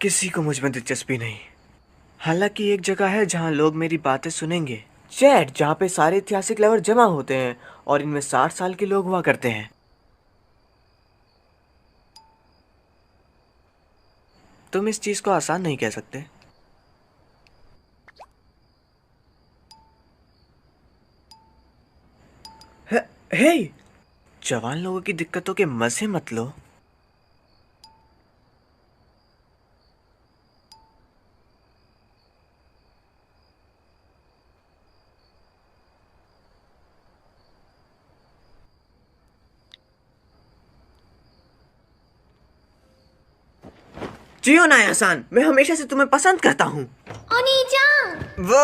किसी को मुझ में दिलचस्पी नहीं। हालांकि एक जगह है जहां लोग मेरी बातें सुनेंगे। चैट, जहां पे सारे ऐतिहासिक लवर जमा होते हैं और इनमें 60 साल के लोग हुआ करते हैं। तुम इस चीज को आसान नहीं कह सकते। हे, जवान लोगों की दिक्कतों के मजे मत लो। जियो नायासान, मैं हमेशा से तुम्हें पसंद करता हूँ। ओनीजान, वो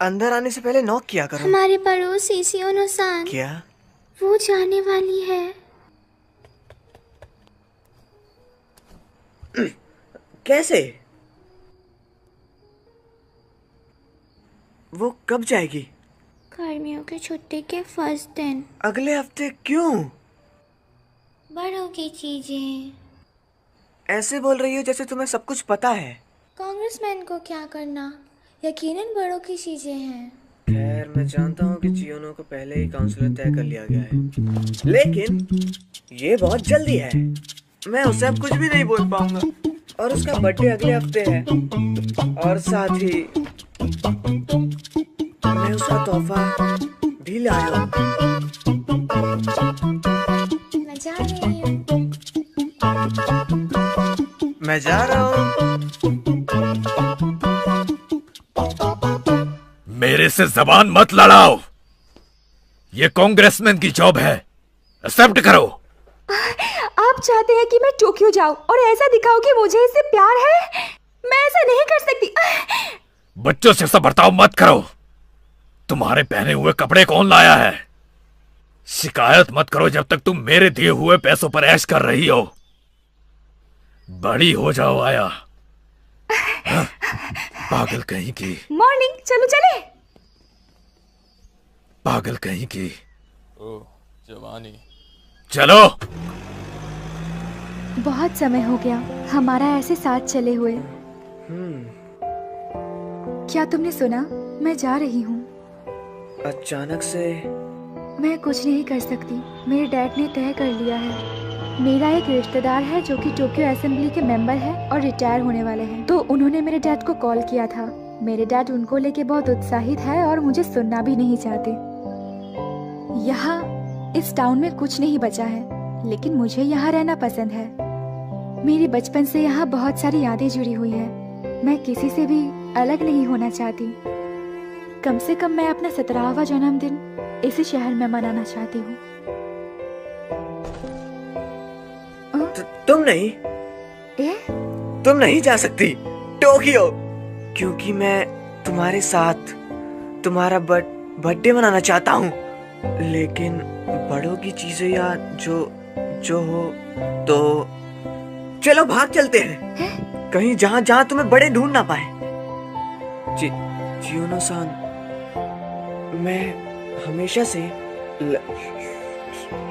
अंदर आने से पहले नॉक किया करो। हमारे पड़ोसी सियोनो-सान, क्या? वो जाने वाली है। कैसे? वो कब जाएगी? गर्मियों की छुट्टी के फर्स्ट दिन। अगले हफ्ते? क्यों? बड़ों की चीजें। ऐसे बोल रही हो जैसे तुम्हें सब कुछ पता है। कांग्रेसमैन को क्या करना, यकीनन बड़ों की चीजें हैं। खैर, मैं जानता हूँ कि चियोनो को पहले ही काउंसलर तय कर लिया गया है, लेकिन ये बहुत जल्दी है। मैं उसे अब कुछ भी नहीं बोल पाऊंगा। और उसका बर्थडे अगले हफ्ते है। और साथ ही मैं उसका तोहफा भी लाया हूँ। मैं जा रही हूँ। मैं जा रहा हूँ। मेरे से जबान मत लड़ाओ। ये कांग्रेसमैन की जॉब है, एक्सेप्ट करो। आप चाहते हैं कि मैं टोक्यो जाऊं और ऐसा दिखाऊं कि मुझे इससे प्यार है? मैं ऐसा नहीं कर सकती। बच्चों से ऐसा बर्ताव मत करो। तुम्हारे पहने हुए कपड़े कौन लाया है? शिकायत मत करो जब तक तुम मेरे दिए हुए पैसों पर ऐश कर रही हो। बड़ी हो जाओ आया। हाँ? पागल कहीं की। मॉर्निंग, चलो चले। पागल कहीं की। ओह, जवानी। चलो। बहुत समय हो गया हमारा ऐसे साथ चले हुए। क्या तुमने सुना? मैं जा रही हूँ। अचानक से? मैं कुछ नहीं कर सकती। मेरे डैड ने तय कर लिया है। मेरा एक रिश्तेदार है जो कि टोक्यो असेंबली के मेंबर है और रिटायर होने वाले हैं, तो उन्होंने मेरे डैड को कॉल किया था। मेरे डैड उनको लेके बहुत उत्साहित है और मुझे सुनना भी नहीं चाहते। यहाँ इस टाउन में कुछ नहीं बचा है, लेकिन मुझे यहाँ रहना पसंद है। मेरी बचपन से यहाँ बहुत सारी यादें जुड़ी हुई हैं। मैं किसी से भी अलग नहीं होना चाहती। कम से कम मैं अपना 17वां जन्मदिन इसी शहर में मनाना चाहती हूँ। तुम नहीं। तुम नहीं जा सकती टोक्यो, क्योंकि मैं तुम्हारे साथ तुम्हारा बर्थडे मनाना चाहता हूँ। लेकिन बड़ों की चीजें या जो हो तो चलो भाग चलते हैं कहीं जहां जहां तुम्हें बड़े ढूंढ ना पाए। चियोनो-सान, मैं हमेशा से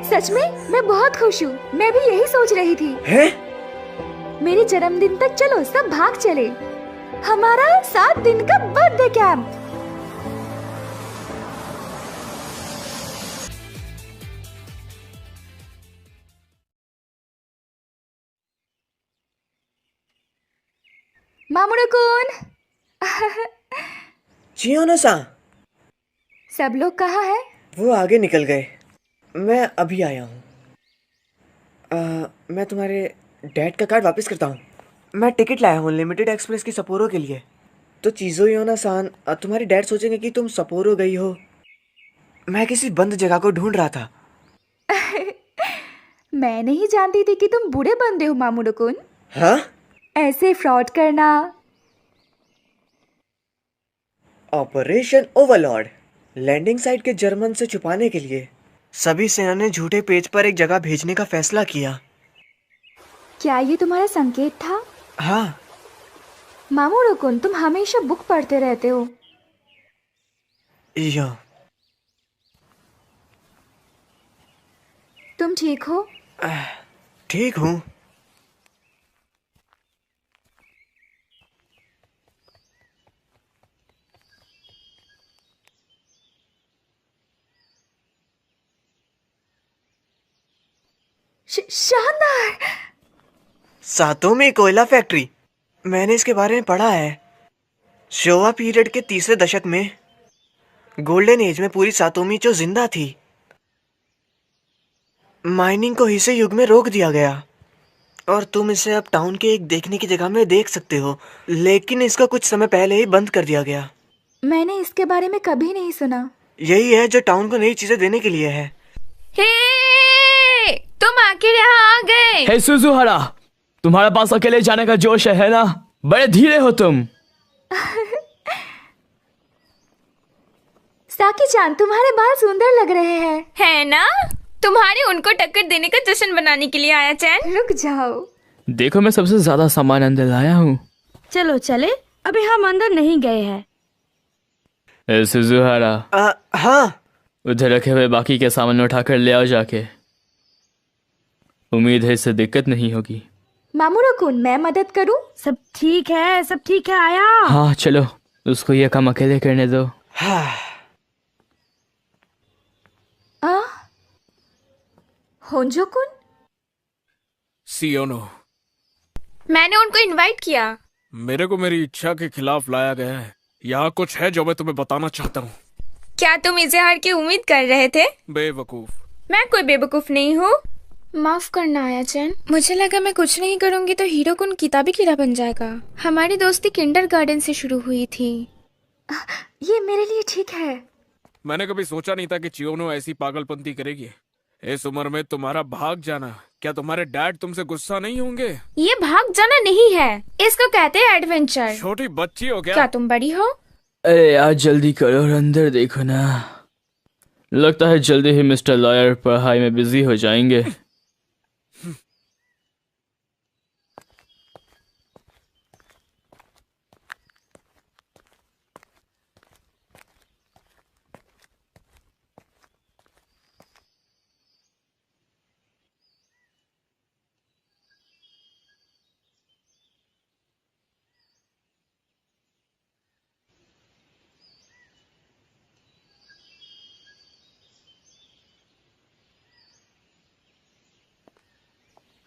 सच में मैं बहुत खुश हूँ। मैं भी यही सोच रही थी। है? मेरे जन्मदिन तक चलो सब भाग चले। हमारा 7 दिन का बर्थडे कैंप। मामुरो-कुन। चियोनो-सान, सब लोग कहाँ हैं? वो आगे निकल गए। मैं अभी आया हूँ। मैं तुम्हारे डैड का कार्ड वापस करता हूँ। मैं टिकट लाया हूँ लिमिटेड एक्सप्रेस की सपोरो के लिए। तो चियोनो-सान, तुम्हारे डैड सोचेंगे कि तुम सपोरो गई हो। मैं किसी बंद जगह को ढूंढ रहा था। मैं नहीं जानती थी कि तुम बूढ़े बंदे हो मामुरो-कुन। हाँ? ऐसे फ्रॉड करना। Operation Overlord. लैंडिंग साइट के जर्मन से छुपाने के लिए सभी सेना ने झूठे पेज पर एक जगह भेजने का फैसला किया। क्या ये तुम्हारा संकेत था? हाँ। मामुरो-कुन, तुम हमेशा बुक पढ़ते रहते हो। यो। तुम ठीक हो? ठीक हूँ। शानदार। सातोमी कोयला फैक्ट्री, मैंने इसके बारे में पढ़ा है। शोवा पीरियड के तीसरे दशक में गोल्डन एज में पूरी सातोमी जो जिंदा थी। माइनिंग को हिसे युग में रोक दिया गया और तुम इसे अब टाउन के एक देखने की जगह में देख सकते हो, लेकिन इसका कुछ समय पहले ही बंद कर दिया गया। मैंने इसके बारे में कभी नहीं सुना। यही है जो टाउन को नई चीजें देने के लिए है। हे, तुम आखिर यहाँ आ गए। हे सुजुहारा, तुम्हारे पास अकेले जाने का जोश है ना? बड़े धीरे हो तुम। साकी-चान, तुम्हारे बाल सुंदर लग रहे हैं। है ना? तुम्हारे उनको टक्कर देने का जश्न बनाने के लिए आया चैन। रुक जाओ। देखो, मैं सबसे ज्यादा सामान अंदर लाया हूँ। चलो चले, अभी हम अंदर नहीं गए हैं। हे सुजुहारा, हाँ, उधर रखे हुए बाकी के सामान उठाकर ले आओ जाके। उम्मीद है इससे दिक्कत नहीं होगी। मामूरो-कुन, मैं मदद करूं? सब ठीक है, सब ठीक है। आया। हाँ चलो, उसको ये काम अकेले करने दो। होंजो-कुन? सियोनो, मैंने उनको इनवाइट किया। मेरे को मेरी इच्छा के खिलाफ लाया गया है। यहाँ कुछ है जो मैं तुम्हें बताना चाहता हूँ। क्या तुम इजहार की उम्मीद कर रहे थे? बेवकूफ। मैं कोई बेवकूफ नहीं हूँ। माफ करना आया चैन, मुझे लगा मैं कुछ नहीं करूँगी तो हीरो कुन किताबी कीड़ा बन जाएगा। हमारी दोस्ती किंडरगार्टन से शुरू हुई थी। ये मेरे लिए ठीक है। मैंने कभी सोचा नहीं था कि चियोनो ऐसी पागलपंती करेगी। इस उम्र में तुम्हारा भाग जाना, क्या तुम्हारे डैड तुमसे गुस्सा नहीं होंगे? ये भाग जाना नहीं है, इसको कहते हैं एडवेंचर। छोटी बच्ची हो क्या? क्या तुम बड़ी हो? अरे यार, जल्दी करो और अंदर देखो ना। लगता है जल्दी ही मिस्टर लॉयर पढ़ाई में बिजी हो जाएंगे।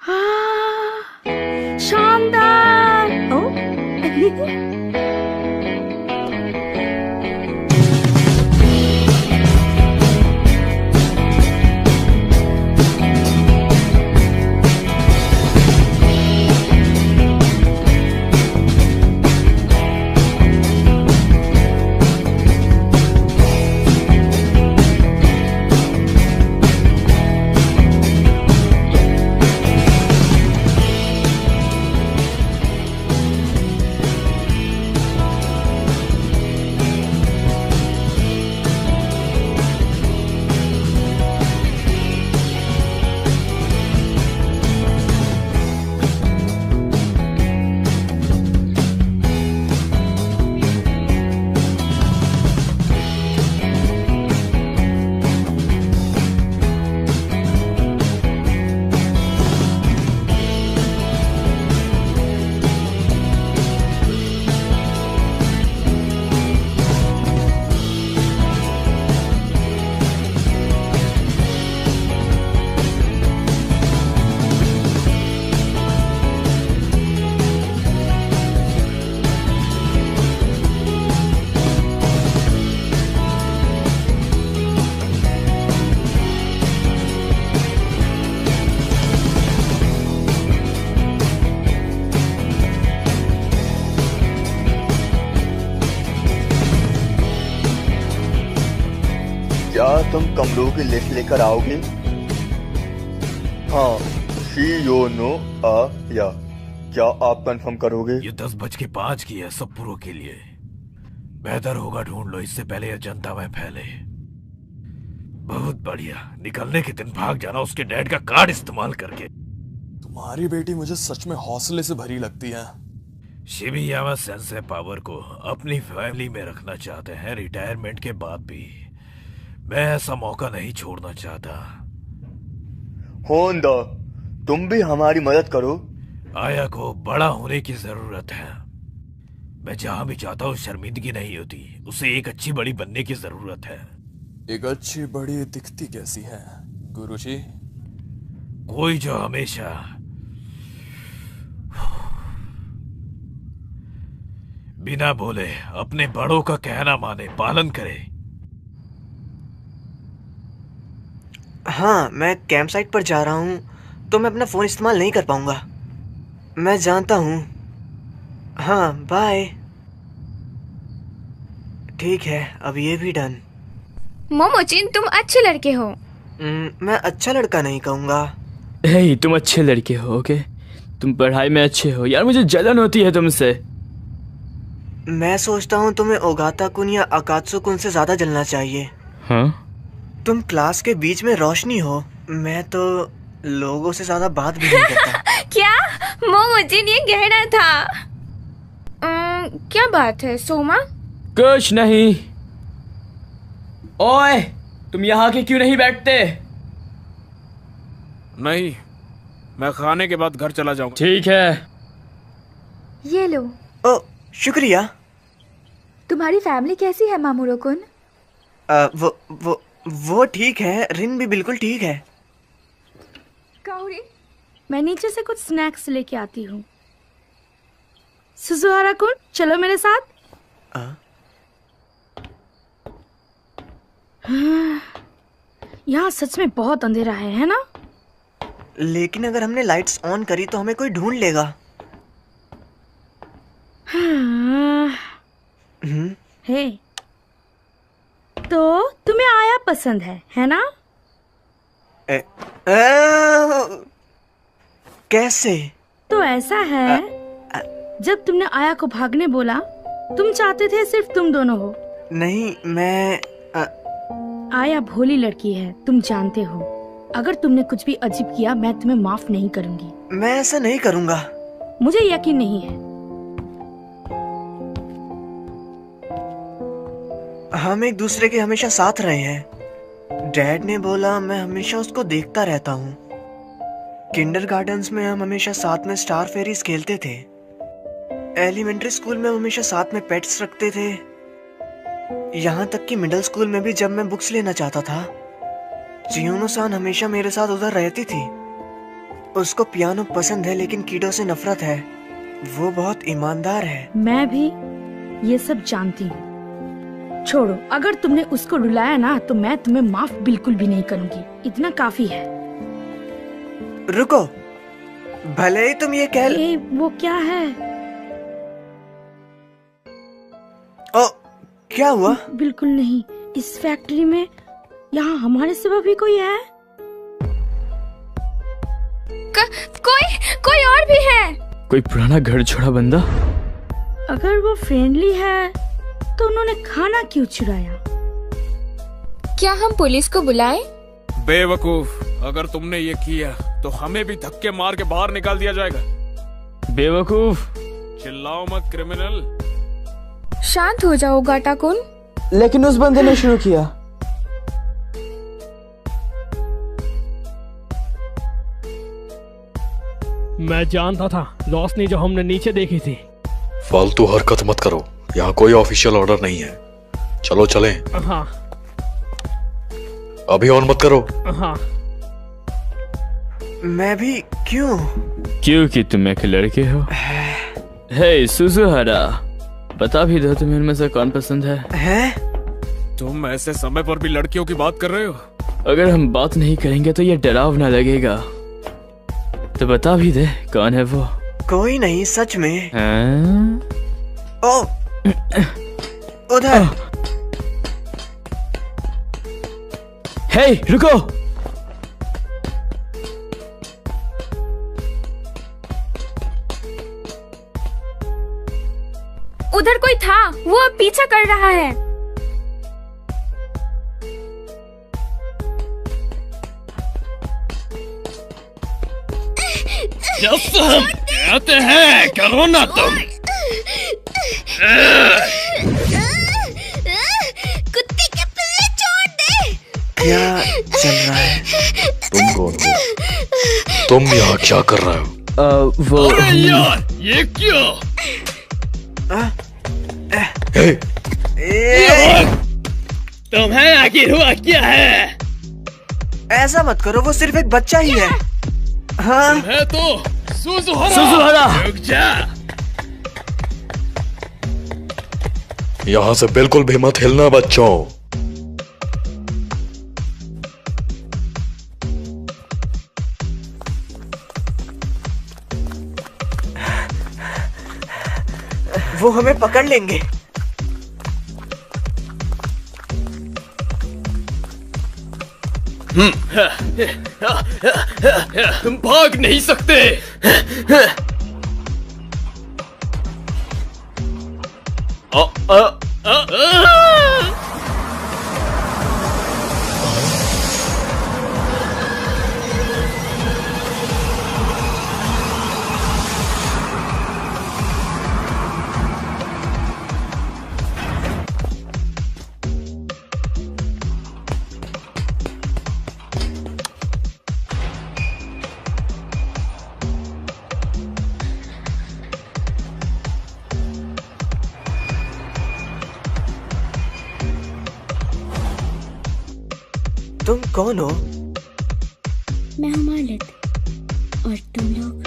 हाँ, शानदार। ओ क्या तुम कमरों की लिस्ट लेकर आओगे? हाँ, शियोनो आया। क्या आप कंफर्म करोगे? ये 10:05 की है सब पुरों के लिए। बेहतर होगा ढूंढ लो इससे पहले यह जनता में फैले। बहुत बढ़िया, निकलने के दिन भाग जाना उसके डैड का कार्ड इस्तेमाल करके। तुम्हारी बेटी मुझे सच में हौसले से भरी लगती है। शिबियामा सेंसे पावर को अपनी फैमिली में रखना चाहते हैं रिटायरमेंट के बाद भी। मैं ऐसा मौका नहीं छोड़ना चाहता। होंडा, तुम भी हमारी मदद करो। आया को बड़ा होने की जरूरत है। मैं जहां भी जाता हूँ शर्मिंदगी नहीं होती। उसे एक अच्छी बड़ी बनने की जरूरत है। एक अच्छी बड़ी दिखती कैसी है गुरुजी? कोई जो हमेशा बिना बोले अपने बड़ों का कहना माने, पालन करे। हाँ, मैं कैंप साइट पर जा रहा हूँ तो मैं अपना फ़ोन इस्तेमाल नहीं कर पाऊंगा। मैं जानता हूँ। हाँ, बाय। ठीक है, अब ये भी डन। मोमोचिन, तुम अच्छे लड़के हो। मैं अच्छा लड़का नहीं कहूँगा। हे, तुम अच्छे लड़के हो, ओके? तुम पढ़ाई में अच्छे हो। यार मुझे जलन होती है तुमसे। मैं सोचता हूँ तुम्हें ओगाता कुन या अकात्सु कुन से ज्यादा जलना चाहिए। हाँ? तुम क्लास के बीच में रोशनी हो। मैं तो लोगों से ज्यादा बात भी नहीं करता। क्या? मोमोचिन, ये कहना था। क्या बात है सोमा? कुछ नहीं। ओए, तुम यहाँ के क्यों नहीं बैठते? नहीं, मैं खाने के बाद घर चला जाऊंगा। ठीक है। ये लो। ओ, शुक्रिया। तुम्हारी फैमिली कैसी है मामूरो कुन? वो ठीक है। रिन भी बिल्कुल ठीक है। काओरी, मैं नीचे से कुछ स्नैक्स लेके आती हूँ। सुजुहारा कुन, चलो मेरे साथ। यहाँ सच में बहुत अंधेरा है ना? लेकिन अगर हमने लाइट्स ऑन करी तो हमें कोई ढूंढ लेगा। हे, तो तुम्हें आया पसंद है ना? कैसे? तो ऐसा है, जब तुमने आया को भागने बोला, तुम चाहते थे सिर्फ तुम दोनों हो। नहीं, मैं आया भोली लड़की है, तुम जानते हो। अगर तुमने कुछ भी अजीब किया, मैं तुम्हें माफ नहीं करूंगी। मैं ऐसा नहीं करूंगा। मुझे यकीन नहीं है। हम एक दूसरे के हमेशा साथ रहे हैं। डैड ने बोला, मैं हमेशा उसको देखता रहता हूँ। किंडरगार्टन्स में हम हमेशा साथ में स्टार फेरीज खेलते थे। एलिमेंट्री स्कूल में हम हमेशा साथ में पेट्स रखते थे। यहाँ तक कि मिडिल स्कूल में भी जब मैं बुक्स लेना चाहता था, चियोनो-सान हमेशा मेरे साथ उधर रहती थी। उसको पियानो पसंद है लेकिन कीडो से नफरत है। वो बहुत ईमानदार है। मैं भी ये सब जानती हूँ। छोड़ो, अगर तुमने उसको रुलाया ना, तो मैं तुम्हें माफ बिल्कुल भी नहीं करूंगी। इतना काफी है। रुको, भले ही तुम ये कह वो क्या है? ओ, क्या हुआ? बिल्कुल नहीं। इस फैक्ट्री में यहाँ हमारे सिवा भी कोई है? कोई और भी है? कोई पुराना घर छोड़ा बंदा? अगर वो फ्रेंडली है तो उन्होंने खाना क्यों चुराया? क्या हम पुलिस को बुलाएं? बेवकूफ, अगर तुमने ये किया तो हमें भी धक्के मार के बाहर निकाल दिया जाएगा। बेवकूफ, चिल्लाओ मत क्रिमिनल। शांत हो जाओ गाटा कुन। लेकिन उस बंदे ने शुरू किया। मैं जानता था, रोशनी जो हमने नीचे देखी थी। फालतू हरकत मत करो, यहाँ कोई ऑफिशियल ऑर्डर नहीं है। चलो चलें। हाँ। अभी ऑन मत करो। हाँ। मैं भी क्यों? क्योंकि तुम एक लड़के हो। हे सुजुहारा, बता भी दो तुम्हें इनमें से कौन पसंद है? तुम ऐसे समय पर भी लड़कियों की बात कर रहे हो? अगर हम बात नहीं करेंगे तो ये डरावना लगेगा। तो बता भी दे, कौन है वो? कोई नहीं, सच में। ओ, उधर। हे, रुको। उधर कोई था, वो अब पीछा कर रहा है। हम कहते हैं, करो ना तुम। कुत्ते के पिल्ले छोड़ दे। क्या चल रहा है? तुम कौन हो? तुम यहाँ क्या कर रहे हो? वो अरे यार, ये क्या? तुम्हें आखिर हुआ क्या है? ऐसा मत करो, वो सिर्फ एक बच्चा ही है। हाँ है तो सुजुहारा रुक जा। यहाँ से बिल्कुल भी मत हिलना बच्चों। वो हमें पकड़ लेंगे। तुम भाग नहीं सकते। तुम कौन हो? मैं हूँ मालिक। और तुम लोग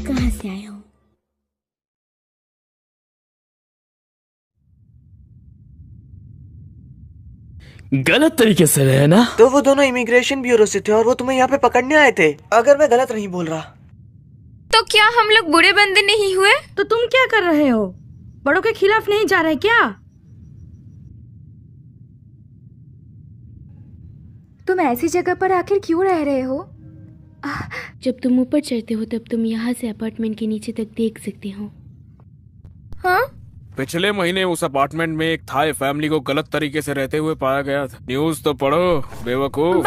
कहाँ से आए हो? गलत तरीके से रहे ना। तो वो दोनों इमिग्रेशन ब्यूरो से थे और वो तुम्हें यहाँ पे पकड़ने आए थे, अगर मैं गलत नहीं बोल रहा। तो क्या हम लोग बुरे बंदे नहीं हुए? तो तुम क्या कर रहे हो? बड़ों के खिलाफ नहीं जा रहे क्या? तुम ऐसी जगह पर आखिर क्यों रह रहे हो? जब तुम ऊपर चढ़ते हो तब तुम यहाँ से अपार्टमेंट के नीचे तक देख सकते हो। हाँ? पिछले महीने उस अपार्टमेंट में एक थाई फैमिली को गलत तरीके से रहते हुए पाया गया था। न्यूज़ तो पढ़ो बेवकूफ।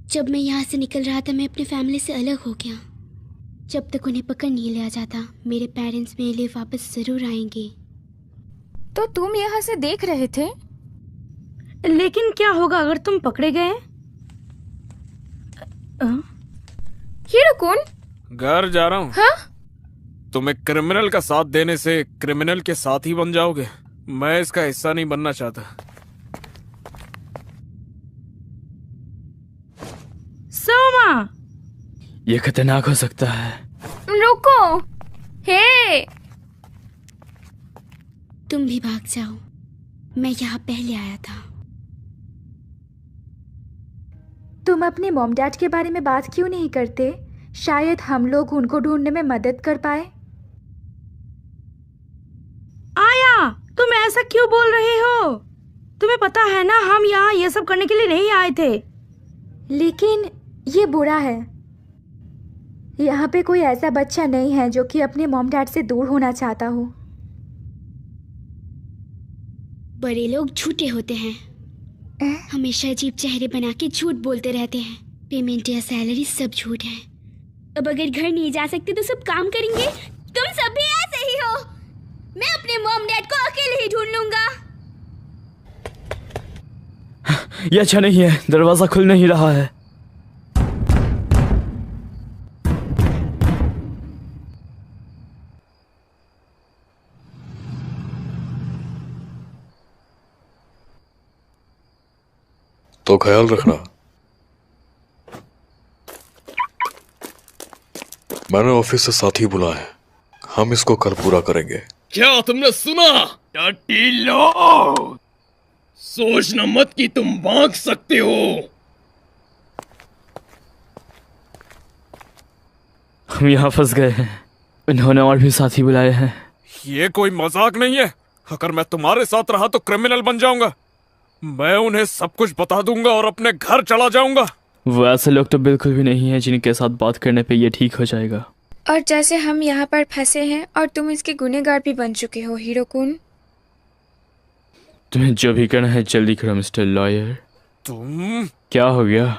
जब मैं यहाँ से निकल रहा था मैं अपनी फैमिली से अलग हो गया। जब तक उन्हें पकड़ नहीं लिया जाता मेरे पेरेंट्स मेरे लिए वापस जरूर आएंगे। तो तुम यहाँ से देख रहे थे? लेकिन क्या होगा अगर तुम पकड़े गए? हीरो-कुन? घर जा रहा हूँ। हाँ? तुम एक क्रिमिनल का साथ देने से क्रिमिनल के साथ ही बन जाओगे। मैं इसका हिस्सा नहीं बनना चाहता। सोमा, ये खतरनाक हो सकता है। रुको। हे, तुम भी भाग जाओ। मैं यहाँ पहले आया था। तुम अपने मॉम डैड के बारे में बात क्यों नहीं करते? शायद हम लोग उनको ढूंढने में मदद कर पाए। आया, तुम ऐसा क्यों बोल रहे हो? तुम्हें पता है ना हम यहाँ ये सब करने के लिए नहीं आए थे। लेकिन ये बुरा है। यहाँ पे कोई ऐसा बच्चा नहीं है जो कि अपने मॉम डैड से दूर होना चाहता हो। बड़े लोग झूठे होते हैं। हमेशा अजीब चेहरे बना के झूठ बोलते रहते हैं। पेमेंट या सैलरी सब झूठ है। अब अगर घर नहीं जा सकते तो सब काम करेंगे। तुम सब भी ऐसे ही हो। मैं अपने मॉम डैड को अकेले ही ढूंढ लूंगा। ये अच्छा नहीं है, दरवाजा खुल नहीं रहा है। तो ख्याल रखना। मैंने ऑफिस से साथी बुलाए हैं, हम इसको कल पूरा करेंगे। क्या तुमने सुना? टट्टी लो, सोचना मत कि तुम भाग सकते हो। हम यहाँ फंस गए हैं। इन्होंने और भी साथी बुलाए हैं। ये कोई मजाक नहीं है। अगर मैं तुम्हारे साथ रहा तो क्रिमिनल बन जाऊंगा। मैं उन्हें सब कुछ बता दूंगा और अपने घर चला जाऊंगा। वो ऐसे लोग तो बिल्कुल भी नहीं है जिनके साथ बात करने पे ये ठीक हो जाएगा। और जैसे हम यहाँ पर फंसे हैं और तुम इसके गुनहगार भी बन चुके हो हीरो-कुन। तुम्हें जो भी करना है जल्दी करो मिस्टर लॉयर। तुम क्या हो गया?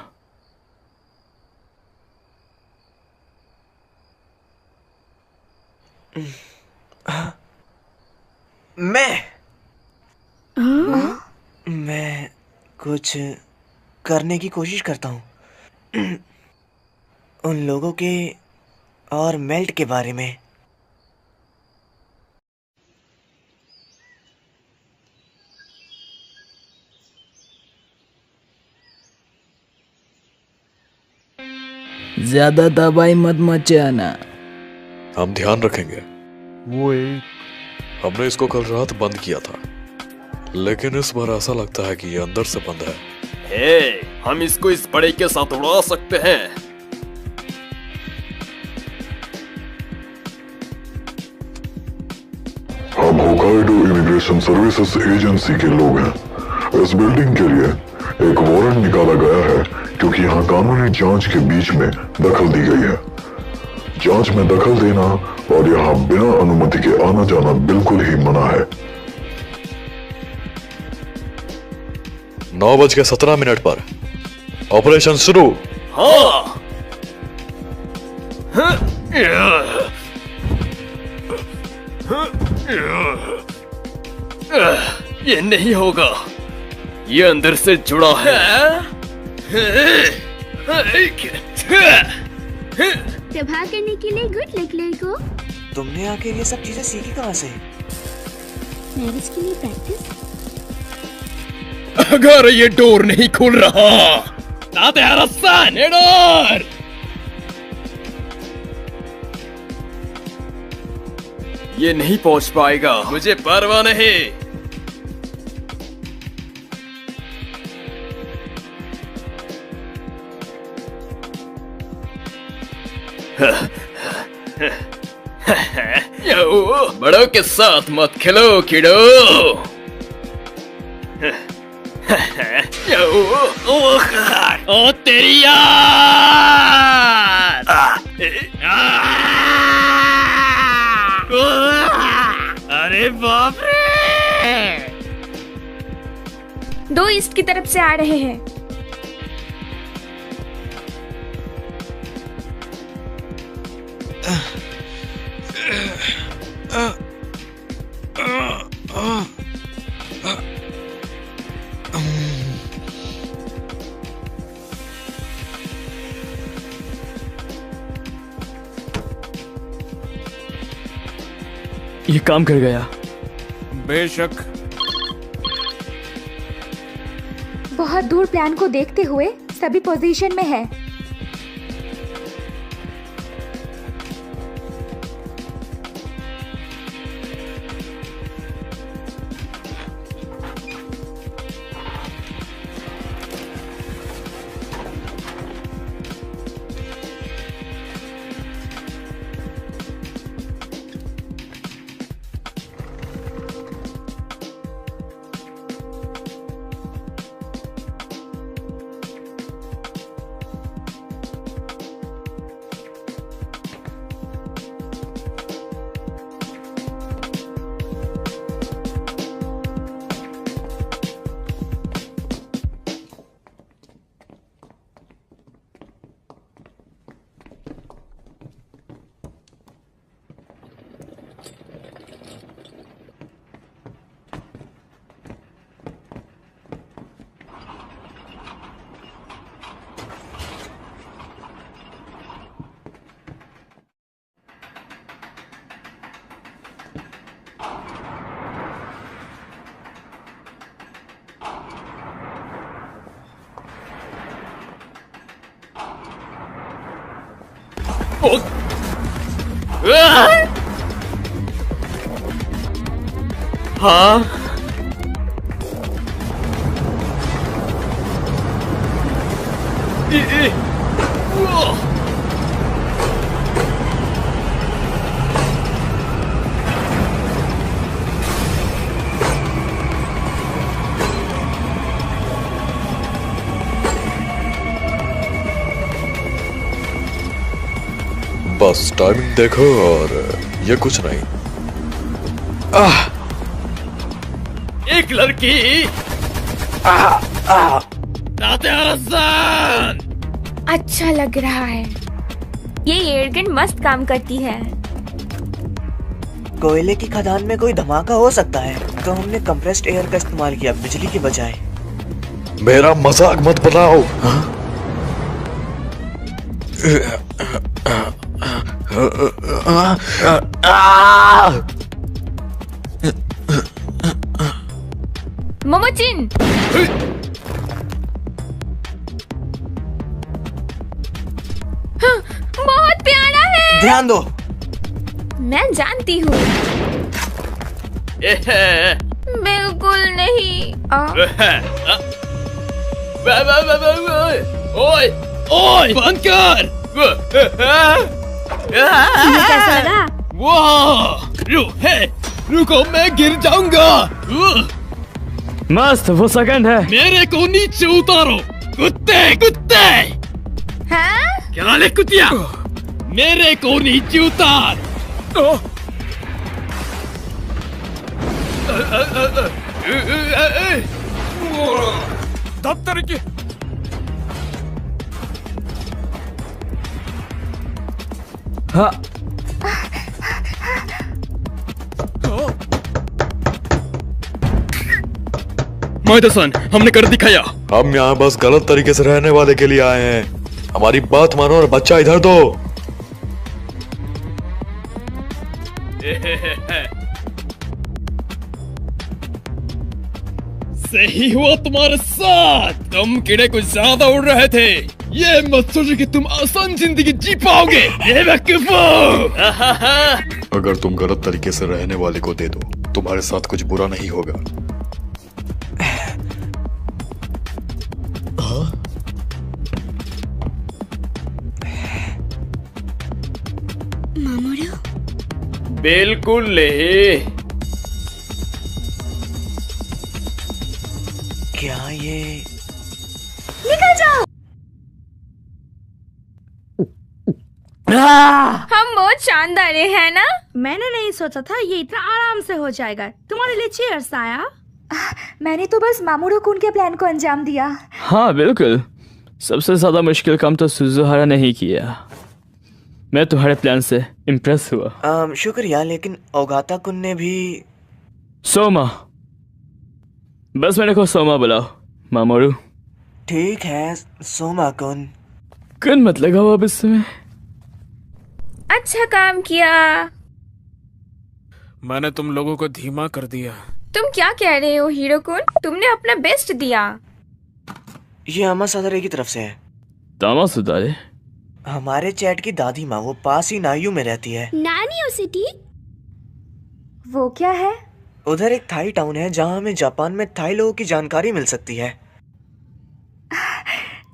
मैं कुछ करने की कोशिश करता हूँ उन लोगों के और मेल्ट के बारे में। ज्यादा तबाही मत मचाना। हम ध्यान रखेंगे। हमने इसको कल रात बंद किया था, लेकिन इस बार ऐसा लगता है कि ये अंदर से बंद है। हम इसको इस बड़े के साथ उड़ा सकते हैं। हम होकाइडो इमिग्रेशन सर्विसेज एजेंसी के लोग हैं। इस बिल्डिंग के लिए एक वारंट निकाला गया है क्योंकि यहाँ कानूनी जांच के बीच में दखल दी गई है। जांच में दखल देना और यहाँ बिना अनुमति के आना जाना बिल्कुल ही मना है। 9:17 पर ऑपरेशन शुरू। हाँ। ये नहीं होगा, ये अंदर से जुड़ा है। प्रभाव करने के लिए गुड लक लड़को। तुमने आके ये सब चीजें सीखी कहाँ से? मैरिज के लिए प्रैक्टिस। अगर ये डोर नहीं खुल रहा, ताते हरसान ये डोर। ये नहीं पहुंच पाएगा, मुझे परवाह नहीं। बड़ों के साथ मत खेलो किडो। ओ तेरी याद। अरे बाप रे। 2 ईस्ट की तरफ से आ रहे हैं। ये काम कर गया। बेशक। बहुत दूर प्लान को देखते हुए सभी पोजीशन में है। हाँ। बस टाइमिंग देखो और ये कुछ नहीं। एक लड़की। अच्छा लग रहा है। ये एयरगन मस्त काम करती है। कोयले की खदान में कोई धमाका हो सकता है, तो हमने कंप्रेस्ड एयर का इस्तेमाल किया बिजली के बजाय। मेरा मजाक मत बनाओ। मोमोचिन। ध्यान दो। मैं जानती हूँ। बिल्कुल नहीं। ओए ओए बंद कर। कैसा लगा? रुको, मैं गिर जाऊंगा। मस्त, वो सेकंड है। मेरे को नीचे उतारो कुत्ते कुत्ते। हाँ? क्या ले कुतिया, मेरे को नीचे उतार। दफ्तर की हाँ। माइदसन, हमने कर दिखाया। हम यहाँ बस गलत तरीके से रहने वाले के लिए आए हैं। हमारी बात मानो और बच्चा इधर दो। सही हुआ तुम्हारे साथ। तुम कीड़े कुछ ज्यादा उड़ रहे थे। ये मत सोचो कि तुम आसान जिंदगी जी पाओगे। अगर तुम गलत तरीके से रहने वाले को दे दो, तुम्हारे साथ कुछ बुरा नहीं होगा। मामूरो? बिल्कुल ले। क्या ये? निकल जाओ। हम बहुत शानदार है ना? मैंने नहीं सोचा था ये इतना आराम से हो जाएगा। तुम्हारे लिए चीयर्स आया। मैंने तो बस मामूरो कुन के प्लान को अंजाम दिया। हाँ बिल्कुल, सबसे ज्यादा मुश्किल काम तो सुजुहारा ने ही किया। मैं तुम्हारे प्लान से इम्प्रेस हुआ। शुक्रिया, लेकिन ओगाता कुन ने भी। सोमा, बस मेरे को सोमा बुलाओ। मामोरू। ठीक है सोमा कुन। कुन मत लगाओ अब इसमें। अच्छा काम किया। मैंने तुम लोगों को धीमा कर दिया। तुम क्या कह रहे हो हीरो कुन? तुमने अपना बेस्ट दिया। ये अमा सदरे की तरफ से है। तामा सुधारे? हमारे चैट की दादी माँ, वो पास ही नायू में रहती है। नानियो सिटी? वो क्या है? उधर एक थाई टाउन है जहाँ हमें जापान में थाई लोगों की जानकारी मिल सकती है।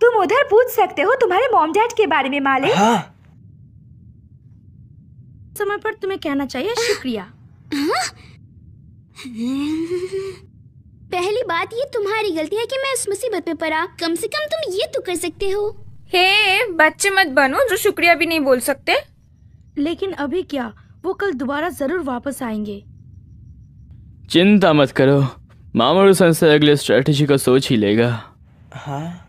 तुम उधर पूछ सकते हो तुम्हारे मॉम डैड के बारे में मालिक। हाँ। समय पर तुम्हें कहना चाहिए शुक्रिया। पहली बात ये तुम्हारी गलती है कि मैं इस मुसीबत में पड़ा। कम से कम तुम ये तो कर सकते हो। हे बच्चे मत बनो जो शुक्रिया भी नहीं बोल सकते। लेकिन अभी क्या, वो कल दोबारा जरूर वापस आएंगे। चिंता मत करो, मामोरू सेंसे अगले स्ट्रेटेजी को सोच ही लेगा। हाँ।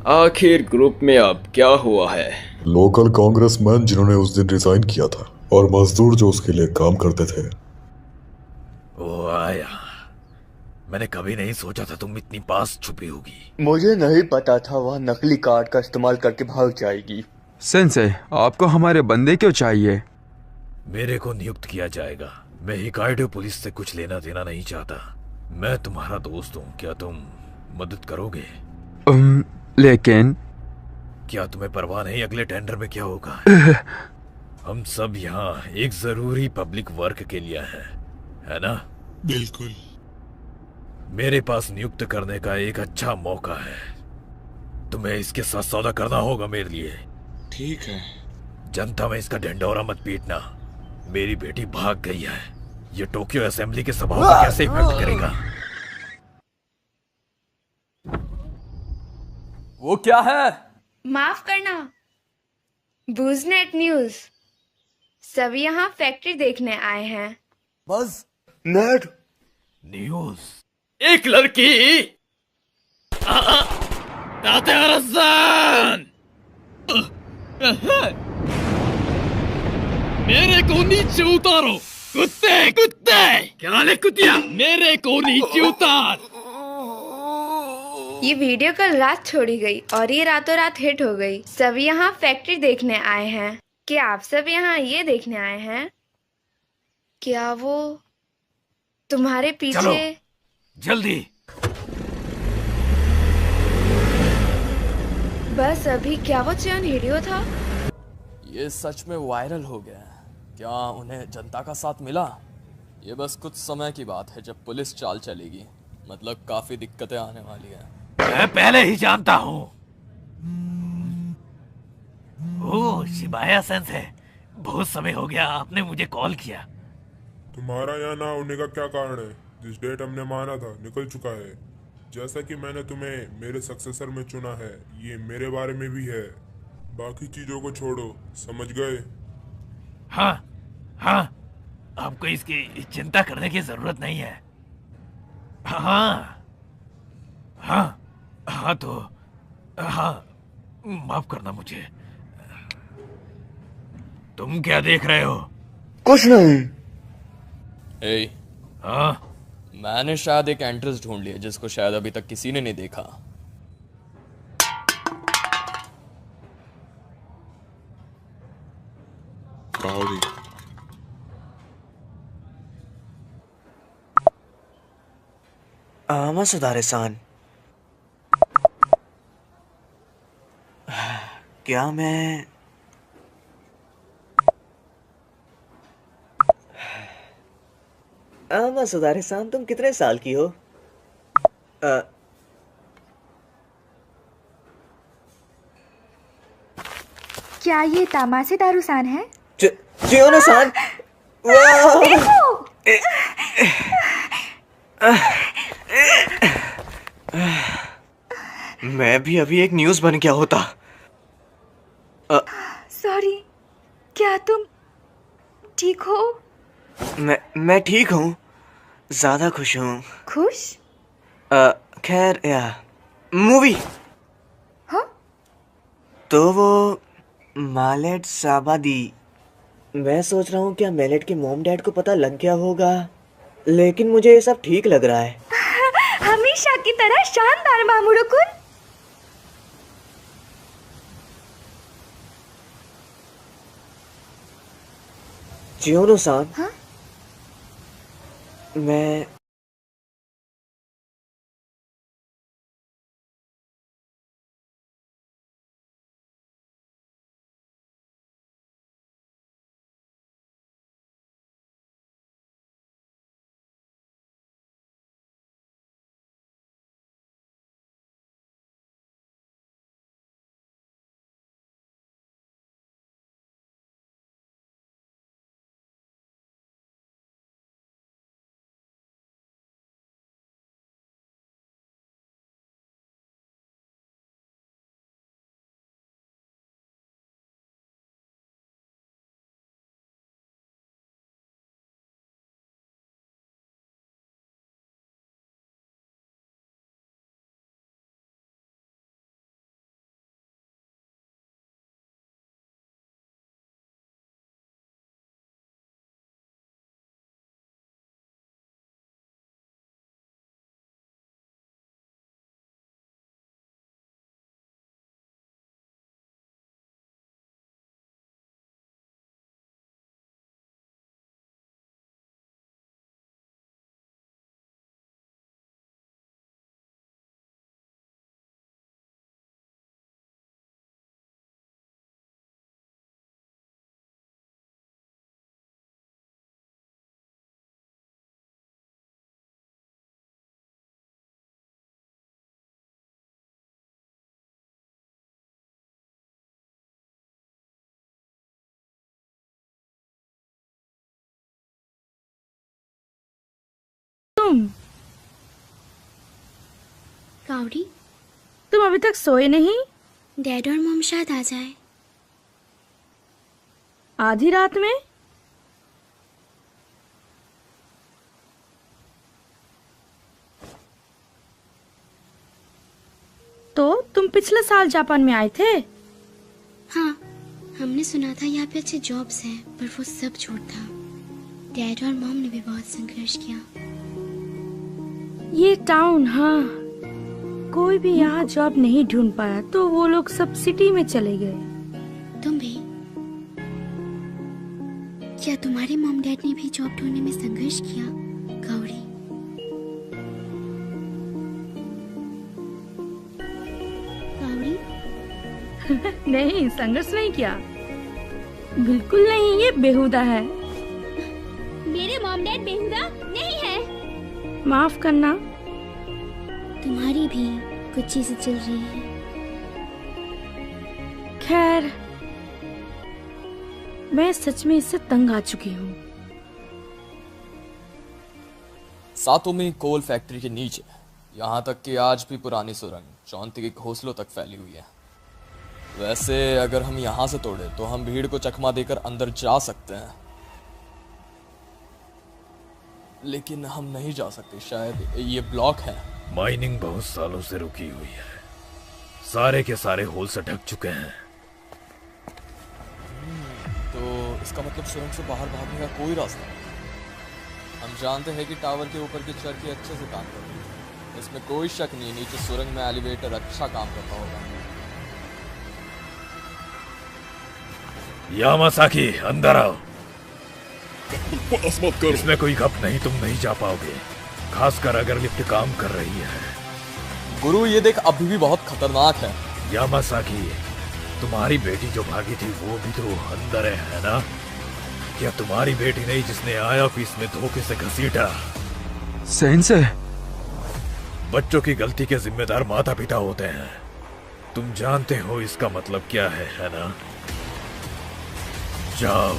आखिर ग्रुप में अब क्या हुआ है? लोकल कांग्रेसमैन जिन्होंने उस दिन रिजाइन किया था और मजदूर जो उसके लिए काम करते थे। वो आया। मैंने कभी नहीं सोचा था तुम इतनी पास छुपी होगी। मुझे नहीं पता था वह नकली कार्ड का इस्तेमाल करके भाग जाएगी। सेंसे, आपको हमारे बंदे क्यों चाहिए? मेरे को नियुक्त किया जाएगा। मैं हिकाइडो पुलिस से कुछ लेना देना नहीं चाहता। मैं तुम्हारा दोस्त हूँ, क्या तुम मदद करोगे? लेकिन क्या तुम्हें परवाह नहीं अगले टेंडर में क्या होगा? हम सब यहाँ एक जरूरी पब्लिक वर्क के लिए हैं, है ना? बिल्कुल। मेरे पास नियुक्त करने का एक अच्छा मौका है। तुम्हें इसके साथ सौदा करना होगा मेरे लिए। ठीक है। जनता में इसका ढिंढोरा मत पीटना। मेरी बेटी भाग गई है। ये टोक्यो असेंबली के स्वभाव को कैसे इफेक्ट करेगा? वो क्या है? माफ करना, बूजनेट न्यूज। सब यहाँ फैक्ट्री देखने आए हैं। बस नेट न्यूज। एक लड़की मेरे को नीचे उतारो कुत्ते कुत्ते। क्या ले कुतिया, मेरे को नीचे उतार। ये वीडियो कल रात छोड़ी गई और ये रातों रात हिट हो गई। सब यहाँ फैक्ट्री देखने आए हैं। क्या आप सब यहाँ ये देखने आए हैं? क्या वो तुम्हारे पीछे? चलो, जल्दी। बस अभी क्या वो चयन हीडियो था? ये सच में वायरल हो गया है। क्या उन्हें जनता का साथ मिला? ये बस कुछ समय की बात है जब पुलिस चाल चलेगी। मतलब काफी दिक्कतें आने वाली हैं। मैं पहले ही जानता हूँ। ओह, शिबाया सेंसे, बहुत समय हो गया आपने मुझे कॉल किया। तुम्हारा यहाँ ना होने का क्या कारण है? जिस डेट हमने माना था निकल चुका है। जैसा कि मैंने तुम्हें मेरे सक्सेसर में चुना है, ये मेरे बारे में भी है। बाकी चीजों को छोड़ो, समझ गए? हाँ हाँ, आपको इसकी चिंता करने की जरूरत नहीं है। हाँ हाँ हाँ, तो हाँ, माफ करना मुझे। तुम क्या देख रहे हो? कुछ नहीं। ए, हाँ, मैंने शायद एक एंट्रेंस ढूंढ लिया जिसको शायद अभी तक किसी ने नहीं देखा। Howdy. मसुदारे-सान, क्या मैं मसुदारे-सान, तुम कितने साल की हो? क्या ये तामासे दारूसान है? चियोनो-सान, मैं भी अभी एक न्यूज़ बन गया होता। सॉरी, क्या तुम ठीक हो? मैं ठीक हूँ, ज्यादा खुश हूँ। खुश? खैर, मूवी। हाँ? तो वो मालेट साबादी, मैं सोच रहा हूँ क्या मेलेट के मॉम डैड को पता लग गया होगा, लेकिन मुझे ये सब ठीक लग रहा है। हमेशा की तरह शानदार मामूरुकुन। चियोनो-सान, हाँ? मैं काउडी, तुम अभी तक सोए नहीं? डैड और मॉम शायद आ जाए। आधी रात में? तो तुम पिछले साल जापान में आए थे? हाँ, हमने सुना था यहाँ पे अच्छे जॉब्स हैं, पर वो सब झूठ था। डैड और मॉम ने भी बहुत संघर्ष किया। ये टाउन, हाँ, कोई भी यहाँ जॉब नहीं ढूंढ पाया तो वो लोग सब सिटी में चले गए। तुम भी? क्या तुम्हारे मॉम डैड ने भी जॉब ढूंढने में संघर्ष किया, गौरी? गौरी? नहीं, संघर्ष नहीं किया, बिल्कुल नहीं, ये बेहुदा है। मेरे मॉम डैड बेहुदा नहीं है। माफ करना। तुम्हारी भी कुछ चीजें चल रही है। खैर, मैं सच में इससे तंग आ चुकी हूँ। सातोमी कोल फैक्ट्री के नीचे, यहाँ तक कि आज भी पुरानी सुरंग चौंती के घोंसलों तक फैली हुई है। वैसे अगर हम यहाँ से तोड़े तो हम भीड़ को चकमा देकर अंदर जा सकते हैं, लेकिन हम नहीं जा सकते, शायद ये ब्लॉक है। माइनिंग बहुत सालों से रुकी हुई है, सारे के सारे होल से ढक चुके हैं। तो इसका मतलब सुरंग से बाहर भागने का कोई रास्ता नहीं। हम जानते हैं कि टावर के ऊपर की चरखी अच्छे से काम कर रही है, इसमें कोई शक नहीं, नीचे सुरंग में एलिवेटर अच्छा काम करता होगा। यामासाकी, अंदर आओ। बस मत करो। इसमें कोई गप नहीं, तुम नहीं जा पाओगे, खासकर अगर लिफ्ट काम कर रही है। गुरु, ये देख अभी भी बहुत खतरनाक है। यामासाकी, तुम्हारी बेटी जो भागी थी वो भी तो अंदर है ना? क्या तुम्हारी बेटी नहीं जिसने आया ऑफिस में धोखे से घसीटा? सेंसे, बच्चों की गलती के जिम्मेदार माता पिता होते हैं, तुम जानते हो इसका मतलब क्या है ना? जाओ।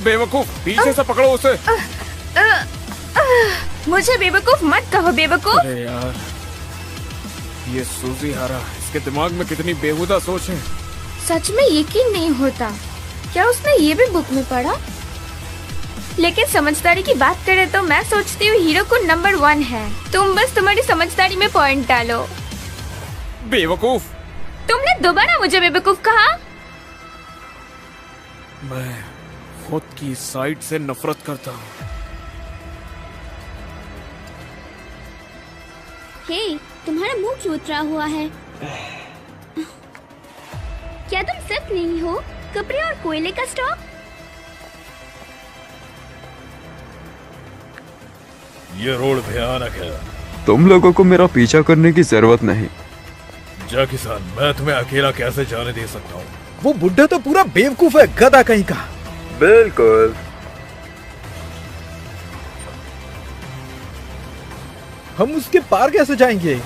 बेवकूफ, पीछे से पकड़ो उसे। मुझे बेवकूफ मत कहो, बेवकूफ। अरे यार, ये सूजी हारा, इसके दिमाग में कितनी बेहुदा सोच है। सच में यकीन नहीं होता, क्या उसने ये भी बुक में पढ़ा? लेकिन समझदारी की बात करें तो मैं सोचती हूँ हीरो को नंबर 1 है। तुम बस तुम्हारी समझदारी में पॉइंट डालो। बेवकूफ, तुमने दोबारा मुझे बेवकूफ कहा। मैं खुद की साइड से नफरत करता हूँ। हे, तुम्हारा मुंह क्यों उतरा हुआ है? क्या तुम सच नहीं हो? कपड़े और कोयले का स्टॉक? ये रोड भयानक है। तुम लोगों को मेरा पीछा करने की जरूरत नहीं। जा किसान, मैं तुम्हें अकेला कैसे जाने दे सकता हूँ? वो बुड्ढा तो पूरा बेवकूफ है, गधा कहीं का। बिल्कुल। हम उसके पार कैसे जाएंगे?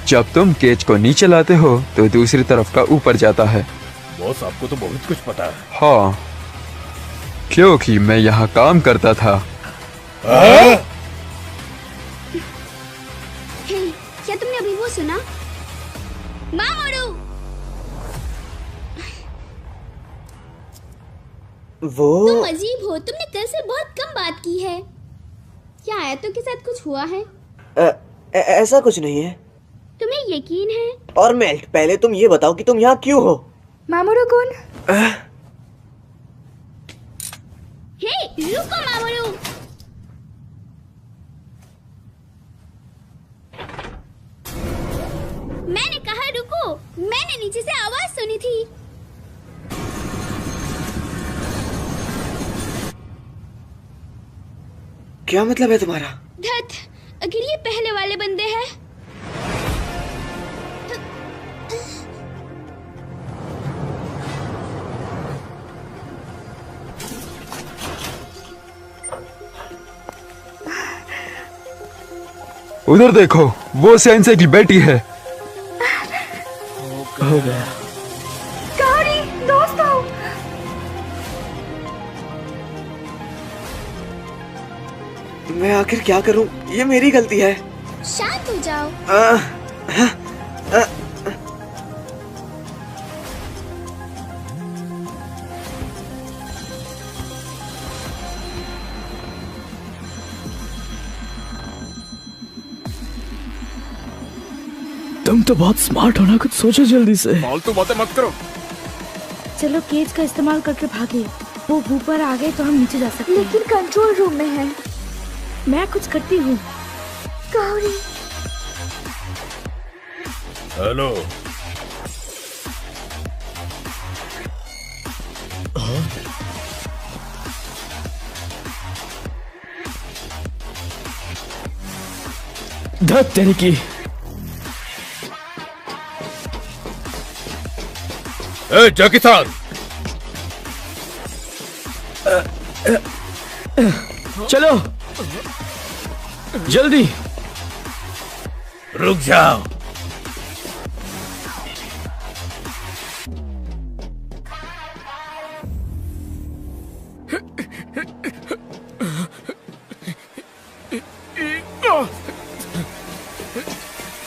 जब तुम केज को नीचे लाते हो तो दूसरी तरफ का ऊपर जाता है। बॉस, आपको तो बहुत कुछ पता है। हाँ, क्योंकि मैं यहाँ काम करता था। हे, क्या तुमने अभी वो सुना? मामोरू! वो तुम अजीब हो, तुमने कल से बहुत कम बात की है। क्या आयतों के साथ कुछ हुआ है? ऐसा कुछ नहीं है। तुम्हें यकीन है? और मेल्ट, पहले तुम ये बताओ कि तुम यहाँ क्यों हो? मामोरू-कुन। हे, रुको मामोरू। मैंने कहा रुको, मैंने नीचे से आवाज सुनी थी। क्या मतलब है तुम्हारा? धत, अगर ये पहले वाले बंदे हैं। उधर देखो, वो सेंसे की बेटी है। हो गया। कारी, दोस्तों। मैं आखिर क्या करूं? ये मेरी गलती है। शांत हो जाओ। तुम तो बहुत स्मार्ट हो ना, कुछ सोचो जल्दी से। फालतू बातें मत करो। चलो केज का इस्तेमाल करके भागे। वो ऊपर आ गए तो हम नीचे जा सकते हैं। लेकिन कंट्रोल रूम में है। मैं कुछ करती हूँ। गौरी हेलो। धत तेरी की। ए जैकी सान, चलो जल्दी। रुक जाओ।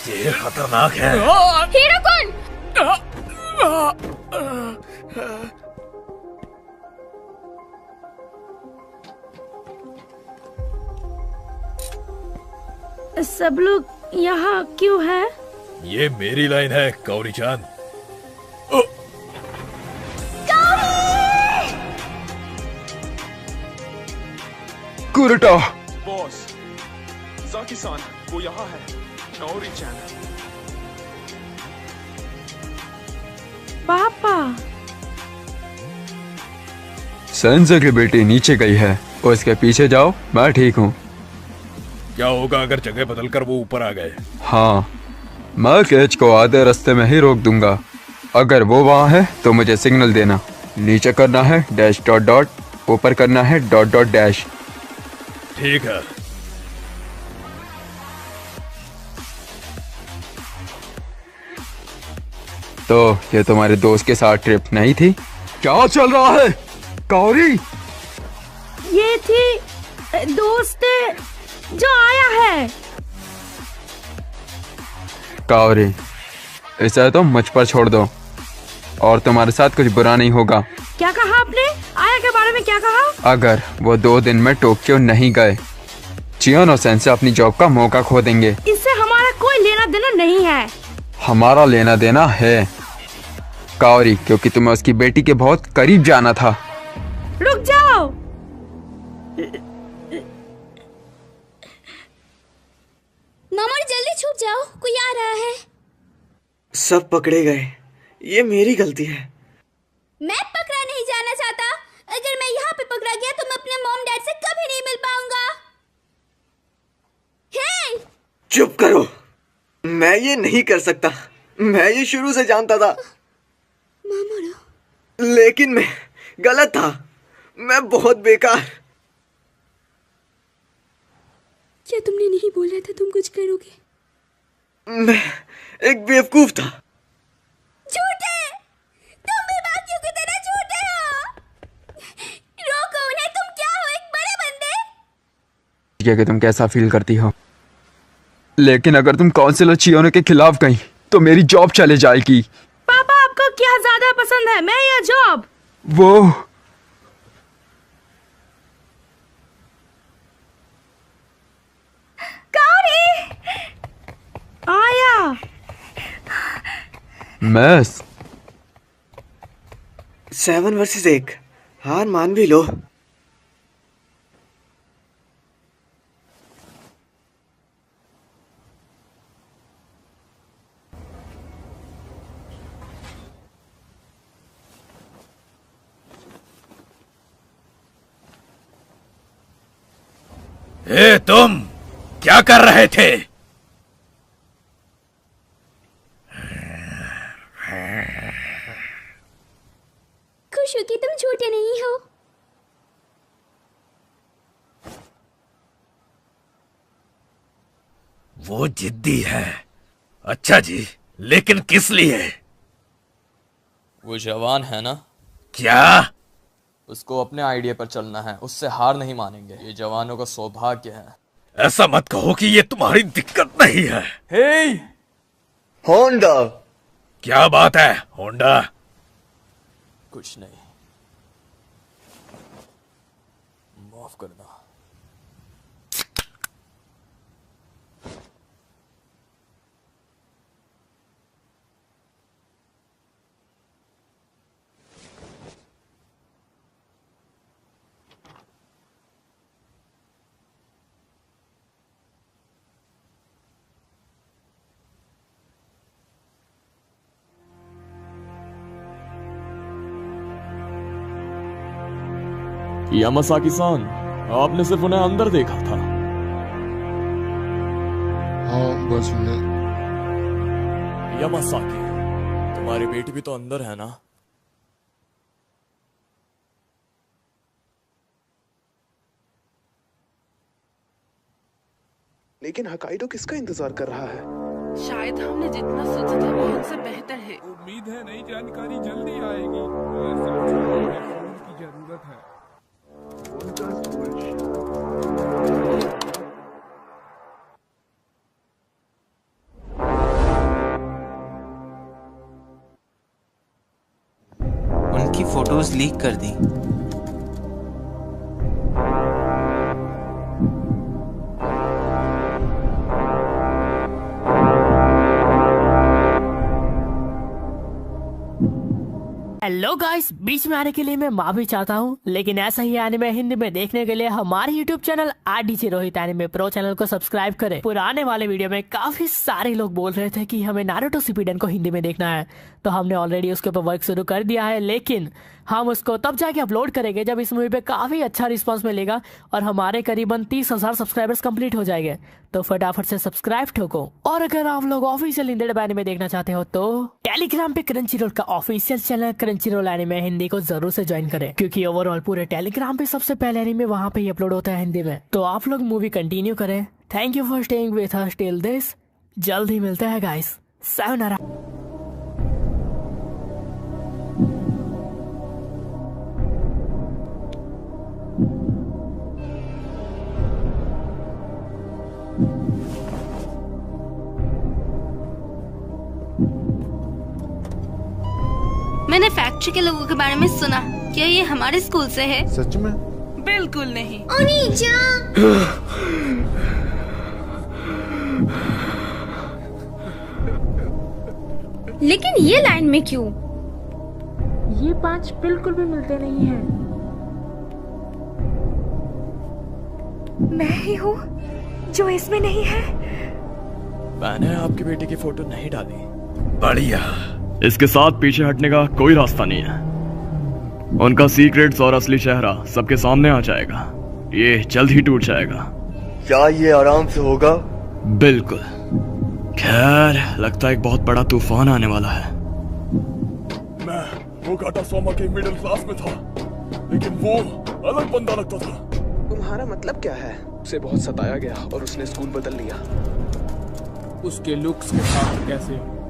ये खतरनाक है। हीरो कौन? सब लोग यहाँ क्यों है? ये मेरी लाइन है गौरी चांद। कुरटा। बॉस, जाकी-सान, वो यहाँ है। गौरी-chan। पापा। संजय की बेटी नीचे गई है, उसके पीछे जाओ, मैं ठीक हूँ। क्या होगा अगर जगह बदलकर वो ऊपर आ गए? हाँ, मैं केच को आधे रास्ते में ही रोक दूंगा। अगर वो वहाँ है तो मुझे सिग्नल देना। नीचे करना है डैश डॉट डॉट, ऊपर करना है डॉट डॉट डैश। ठीक है। तो ये तुम्हारे दोस्त के साथ ट्रिप नहीं थी? क्या चल रहा है गौरी? ये थी दोस्त जो आया है। गौरी, इसे तो मुझ पर छोड़ दो और तुम्हारे साथ कुछ बुरा नहीं होगा। क्या कहा आपने? आया के बारे में क्या कहा? अगर वो 2 दिन में टोक्यो नहीं गए, चियोनो सेंसे अपनी जॉब का मौका खो देंगे। इससे हमारा कोई लेना देना नहीं है। हमारा लेना देना है गौरी, क्योंकि तुम्हें उसकी बेटी के बहुत करीब जाना था। रुक जाओ। मामोरी जल्दी छुप जाओ, कोई आ रहा है। सब पकड़े गए, ये मेरी गलती है। मैं पकड़ा नहीं जाना चाहता। अगर मैं यहाँ पे पकड़ा गया तो मैं अपने मॉम डैड से कभी नहीं मिल पाऊंगा। हे! चुप करो, मैं ये नहीं कर सकता। मैं ये शुरू से जानता था, लेकिन मैं गलत था। मैं बहुत बेकार। क्या तुमने नहीं बोला था तुम कुछ करोगे? मैं एक बेवकूफ था। झूठे! तुम भी बाकियों की तरह झूठे हो। रोको उन्हें, तुम क्या हो, एक बड़े बंदे? कि तुम कैसा फील करती हो, लेकिन अगर तुम काउंसिलर चियोनो के खिलाफ गई तो मेरी जॉब चले जाएगी। पापा, आपको क्या ज्यादा पसंद है, मैं या जॉब? वो गौरी आया। मैस 7 वर्सेस 1, हार मान भी लो। ए तुम क्या कर रहे थे? खुश हो कि तुम झूठे नहीं हो। वो जिद्दी है। अच्छा जी, लेकिन किस लिए? वो जवान है ना? क्या? उसको अपने आइडिया पर चलना है, उससे हार नहीं मानेंगे। ये जवानों का सौभाग्य है। ऐसा मत कहो कि ये तुम्हारी दिक्कत नहीं है। हे! होंडा। क्या बात है होंडा? कुछ नहीं, माफ करना। यामासाकी-सान, आपने सिर्फ उन्हें अंदर देखा था। हाँ बस उन्हें। यामासाकी, तुम्हारी बेटी भी तो अंदर है ना? लेकिन हकाइडो किसका इंतजार कर रहा है? शायद हमने जितना सोचा था वो हमसे बेहतर है। उम्मीद है नई जानकारी जल्दी आएगी। ऐसे फोन की जरूरत है। उनकी फोटोज लीक कर दी। हेलो गाइस, बीच में आने के लिए मैं माफी चाहता हूँ, लेकिन ऐसा ही एनिमे हिंदी में देखने के लिए हमारे YouTube channel RDJ Rohit anime pro channel को सब्सक्राइब करें। पुराने वाले वीडियो में काफी सारे लोग बोल रहे थे कि हमें नारुतो शिपुडेन को हिंदी में देखना है, तो हमने ऑलरेडी उसके ऊपर वर्क शुरू कर दिया है, लेकिन हम उसको तब जाके अपलोड करेंगे जब इस मूवी पे काफी अच्छा रिस्पांस मिलेगा और हमारे करीबन 30,000 सब्सक्राइबर्स कंप्लीट हो जाएंगे। तो फटाफट से सब्सक्राइब ठोको। और अगर आप लोग ऑफिशियल इंडियन एनिमे देखना चाहते हो तो टेलीग्राम पे क्रंचीरोल का official channel Crunchyroll anime Hindi को जरूर से ज्वाइन करें, क्योंकि ओवरऑल पूरे टेलीग्राम पे सबसे पहले एनिमे वहाँ पे ही अपलोड होता है हिंदी में। तो आप लोग मूवी कंटिन्यू करें। Thank you for staying with us till this. जल्द ही मिलते हैं गाइस। सायोनारा। मैंने फैक्ट्री के लोगों के बारे में सुना। क्या ये हमारे स्कूल से है? सच में? बिल्कुल नहीं। ओनी-चान! लेकिन ये लाइन में क्यों? ये 5 बिल्कुल भी मिलते नहीं हैं। मैं ही हूँ जो इसमें नहीं है। मैंने आपकी बेटी की फोटो नहीं डाली। बढ़िया। इसके साथ पीछे हटने का कोई रास्ता नहीं है। उनका सीक्रेट्स और असली चेहरा सबके सामने आ जाएगा। ये जल्द ही टूट जाएगा। क्या ये आराम से होगा? बिल्कुल। खैर, लगता है एक बहुत बड़ा तूफान आने वाला है। मैं वो गाटा सोमा के मिडिल क्लास में था, लेकिन वो अलग बंदा लगता था। तुम्हारा मतलब क्या है? उसे बहुत सताया गया और उसने स्कूल बदल लिया। उसके लुक्स के साथ कैसे?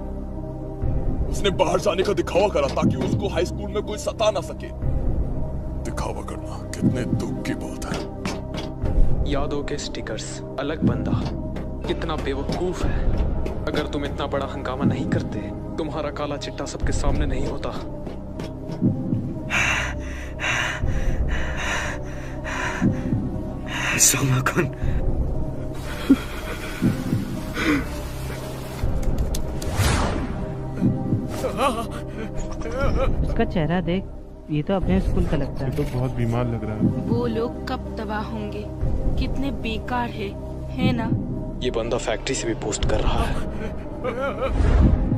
उसने बाहर जाने का दिखावा करा ताकि उसको हाई स्कूल में कोई सता ना सके। दिखावा करना कितने दुख की बात है। यादों के स्टिकर्स, अलग बंदा, कितना बेवकूफ है। अगर तुम इतना बड़ा हंगामा नहीं करते, तुम्हारा काला चिट्टा सबके सामने नहीं होता। सोमा-कुन, उसका चेहरा देख, ये तो अपने स्कूल का लगता है। ये तो बहुत बीमार लग रहा है। वो लोग कब तबाह होंगे? कितने बेकार है ना? ये बंदा फैक्ट्री से भी पोस्ट कर रहा है।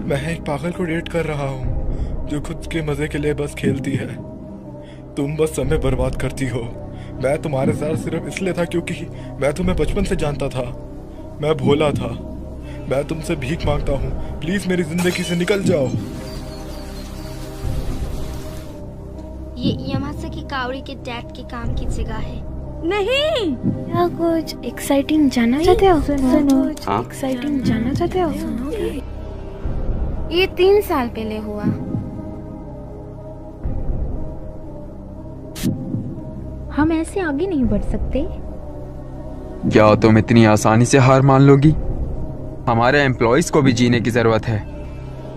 मैं एक पागल को डेट कर रहा हूँ जो खुद के मजे के लिए बस खेलती है। तुम बस समय बर्बाद करती हो। मैं तुम्हारे साथ सिर्फ इसलिए था क्योंकि मैं तुम्हें बचपन से जानता था। मैं भोला था। मैं तुमसे भीख मांगता हूँ, प्लीज मेरी जिंदगी से निकल जाओ। ये यामासाकी काओरी के डैड के काम की जगह है। नहीं। क्या कुछ एक्साइटिंग जानना चाहते हो? सुनो, हाँ? एक्साइटिंग जानना चाहते हो? ये 3 साल पहले हुआ। हम ऐसे आगे नहीं बढ़ सकते। क्या तुम इतनी आसानी से हार मान लोगी? हमारे एम्प्लॉइज को भी जीने की जरूरत है।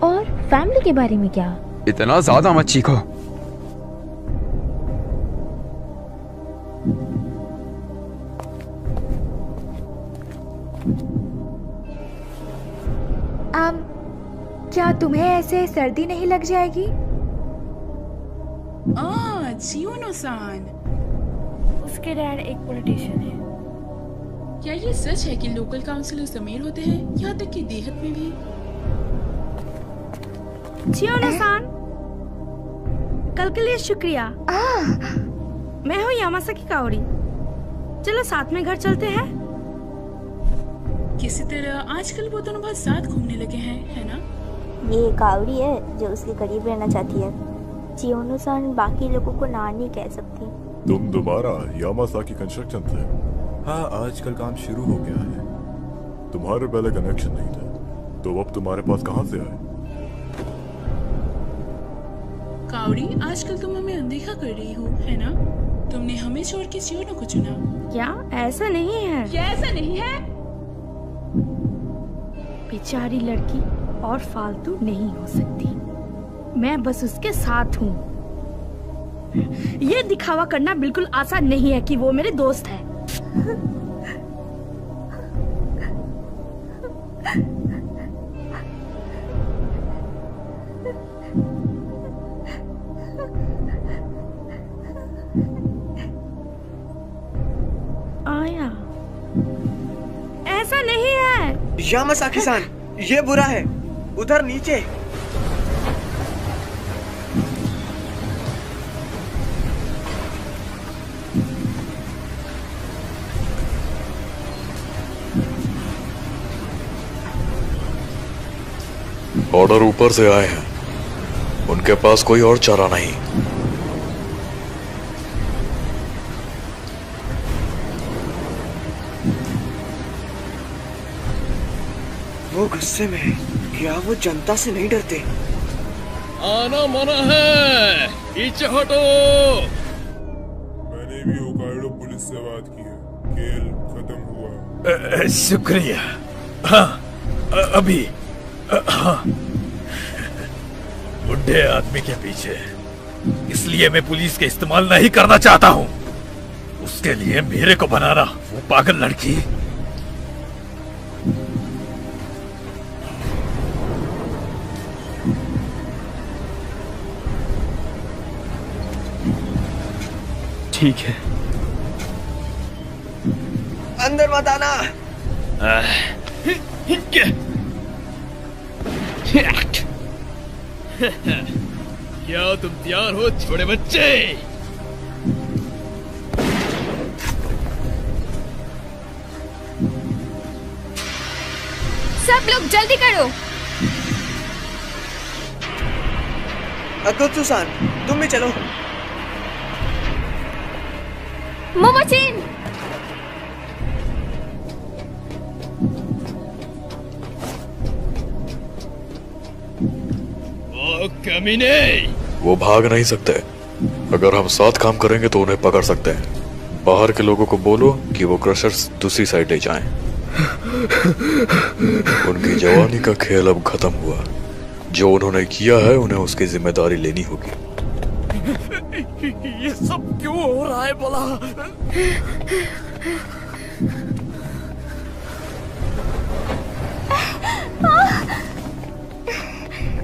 और फैमिली के बारे में क्या? इतना ज्यादा मत चीखो। क्या तुम्हें ऐसे सर्दी नहीं लग जाएगी? चियोनो-सान। उसके डैड एक पॉलिटिशियन है। क्या ये सच है कि लोकल काउंसिलर्स अमीर होते हैं, यहाँ तक कि देहात में भी? चियोनो-सान, कल के लिए शुक्रिया। मैं हूँ यामासाकी काओरी। चलो साथ में घर चलते हैं। किसी तरह आजकल वो दोनों बहुत साथ घूमने लगे हैं, है ना? ये कावड़ी है जो उसके करीब रहना चाहती है। चियोनो-सान बाकी लोगों को ना नहीं कह सकती। तुम दोबारा यामासाकी कंस्ट्रक्शन से? हाँ, आजकल काम शुरू हो गया है। तुम्हारे पहले कनेक्शन नहीं था, तो अब तुम्हारे पास कहाँ से आए? कावड़ी, आजकल तुम हमें अनदेखा कर रही हो, है ना? तुमने हमें छोड़ के चियोनो को चुना। क्या ऐसा नहीं है? क्या ऐसा नहीं है? बेचारी लड़की और फालतू नहीं हो सकती। मैं बस उसके साथ हूँ। ये दिखावा करना बिल्कुल आसान नहीं है कि वो मेरे दोस्त है। आया, ऐसा नहीं है। यामासाकी-सान, ये बुरा है। उधर नीचे। ऑर्डर ऊपर से आए हैं, उनके पास कोई और चारा नहीं। वो गुस्से में है। क्या वो जनता से नहीं डरते? आना मना है, पीछे हटो। मैंने भी होकाइडो पुलिस से बात की है। खेल खत्म हुआ। शुक्रिया। हाँ, अभी हाँ, बुढ़े आदमी के पीछे, इसलिए मैं पुलिस के इस्तेमाल नहीं करना चाहता हूँ। उसके लिए मेरे को बनाना, वो पागल लड़की। ठीक है। अंदर मत आना। क्या तुम तैयार हो छोटे बच्चे? सब लोग जल्दी करो। अगुत्सु-सान, तुम भी चलो। मोमोचिन, कमीने, वो भाग नहीं सकते। अगर हम साथ काम करेंगे तो उन्हें पकड़ सकते हैं। बाहर के लोगों को बोलो कि वो क्रशर्स दूसरी साइड ले जाएं। उनकी जवानी का खेल अब खत्म हुआ। जो उन्होंने किया है उन्हें उसकी जिम्मेदारी लेनी होगी। ये सब क्यों हो रहा है बोला?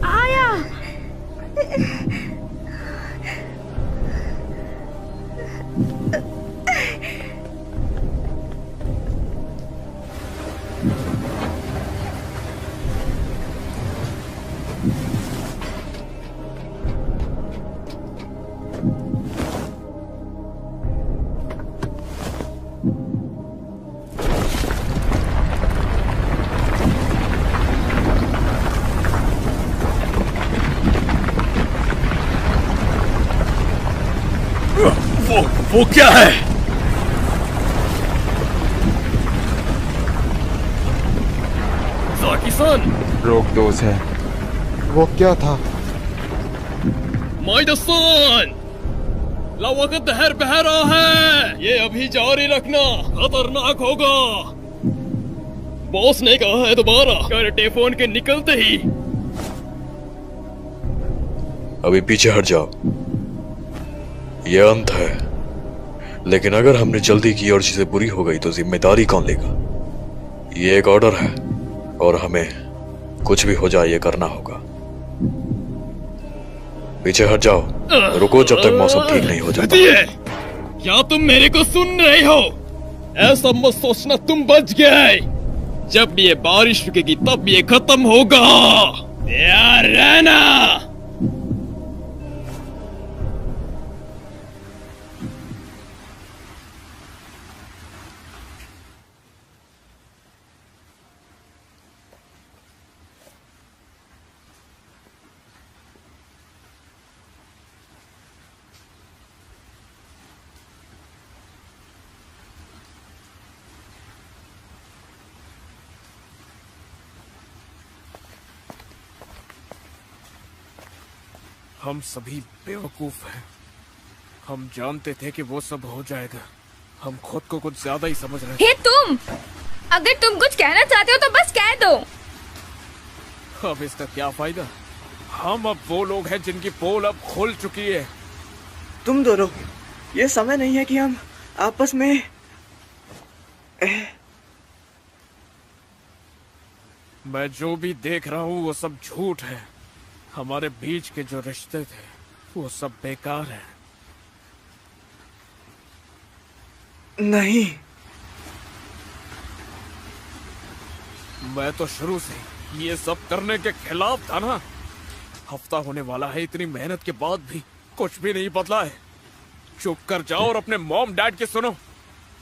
आया। वो क्या है? साकी-सान, रोक दो उसे। वो क्या था? माइडा-सान, लावा का दहर बह रहा है। ये अभी जारी रखना, खतरनाक होगा। बॉस ने कहा है दोबारा करटे फोन के निकलते ही। अभी पीछे हट जाओ। ये अंत है, लेकिन अगर हमने जल्दी की और चीजें बुरी हो गई तो जिम्मेदारी कौन लेगा? ये एक ऑर्डर है और हमें कुछ भी हो जाए ये करना होगा। पीछे हट जाओ। रुको जब तक मौसम ठीक नहीं हो जाता। क्या तुम मेरे को सुन रहे हो? ऐसा मत सोचना तुम बच गए। जब ये बारिश रुकेगी तब ये खत्म होगा। तैयार रहना। हम सभी बेवकूफ हैं। हम जानते थे कि वो सब हो जाएगा। हम खुद को कुछ ज्यादा ही समझ रहे थे। हे तुम, अगर तुम कुछ कहना चाहते हो तो बस कह दो। अब इसका क्या फायदा? हम अब वो लोग हैं जिनकी पोल अब खुल चुकी है। तुम दोनों, ये समय नहीं है कि हम आपस में मैं जो भी देख रहा हूँ वो सब झूठ है। हमारे बीच के जो रिश्ते थे वो सब बेकार है। नहीं, मैं तो शुरू से ये सब करने के खिलाफ था ना। हफ्ता होने वाला है, इतनी मेहनत के बाद भी कुछ भी नहीं बदला है। चुप कर जाओ और अपने मॉम डैड के सुनो।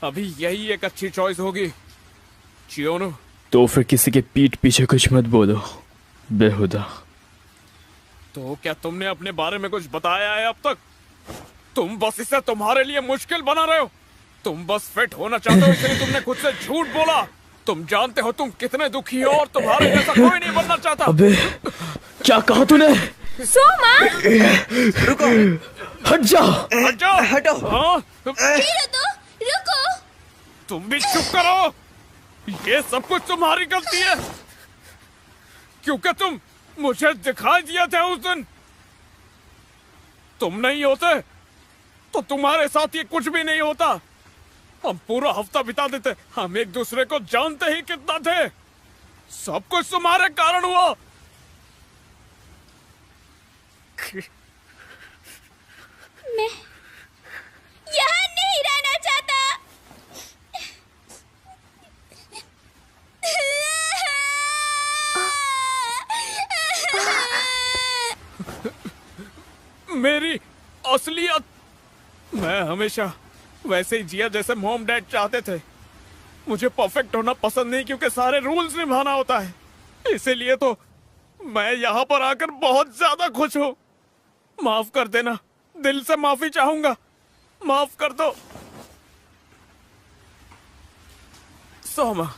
अभी यही एक अच्छी चॉइस होगी। चियोनो, तो फिर किसी के पीठ पीछे कुछ मत बोलो बेहुदा। तो क्या तुमने अपने बारे में कुछ बताया है अब तक? तुम बस इसे तुम्हारे लिए मुश्किल बना रहे हो। तुम बस फिट होना चाहते हो, इसलिए तुमने खुद से झूठ बोला। तुम जानते हो तुम कितने दुखी हो और तुम्हारे जैसा कोई नहीं बनना चाहता। अबे क्या कहा तूने? सोमा, रुको, हट जा, हट जाओ, हटो। हाँ? रुको। तुम भी चुप करो। ये सब कुछ तुम्हारी गलती है, क्योंकि तुम मुझे दिखाई दिए थे उस दिन। तुम नहीं होते तो तुम्हारे साथ ये कुछ भी नहीं होता। हम पूरा हफ्ता बिता देते। हम एक दूसरे को जानते ही कितना थे। सब कुछ तुम्हारे कारण हुआ। मैं यहाँ नहीं रहना चाहता। मेरी असलियत, मैं हमेशा वैसे ही जिया जैसे मॉम डैड चाहते थे। मुझे परफेक्ट होना पसंद नहीं, क्योंकि सारे रूल्स निभाना होता है। इसीलिए तो मैं यहाँ पर आकर बहुत ज्यादा खुश हूँ। माफ कर देना, दिल से माफी चाहूंगा। माफ कर दो सोमा।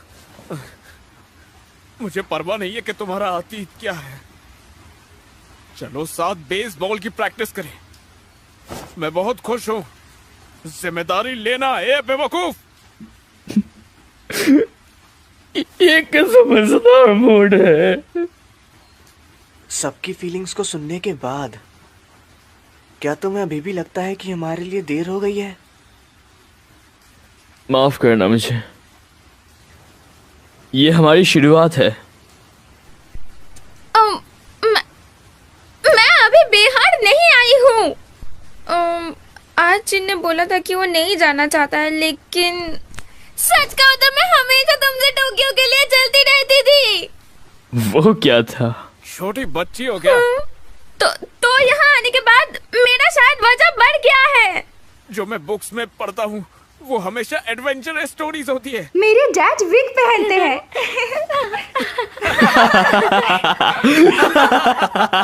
मुझे परवाह नहीं है कि तुम्हारा अतीत क्या है। चलो साथ बेसबॉल की प्रैक्टिस करें। मैं बहुत खुश हूँ। जिम्मेदारी लेना है बेवकूफ। ये कैसा मजेदार मूड है। सबकी फीलिंग्स को सुनने के बाद क्या तुम्हें अभी भी लगता है कि हमारे लिए देर हो गई है? माफ करना मुझे, ये हमारी शुरुआत है। मैं अभी बिहार नहीं आई हूँ। आज जिन ने बोला था कि वो नहीं जाना चाहता है, लेकिन सच कहूं तो मैं हमेशा तुमसे टोक्यो के लिए चलती रहती थी। वो क्या था? छोटी बच्ची हो क्या? तो यहाँ आने के बाद मेरा शायद वजह बढ़ गया है। जो मैं बुक्स में पढ़ता हूँ वो हमेशा एडवेंचर स्टोरीज होती है। मेरे डैड विग पहनते हैं।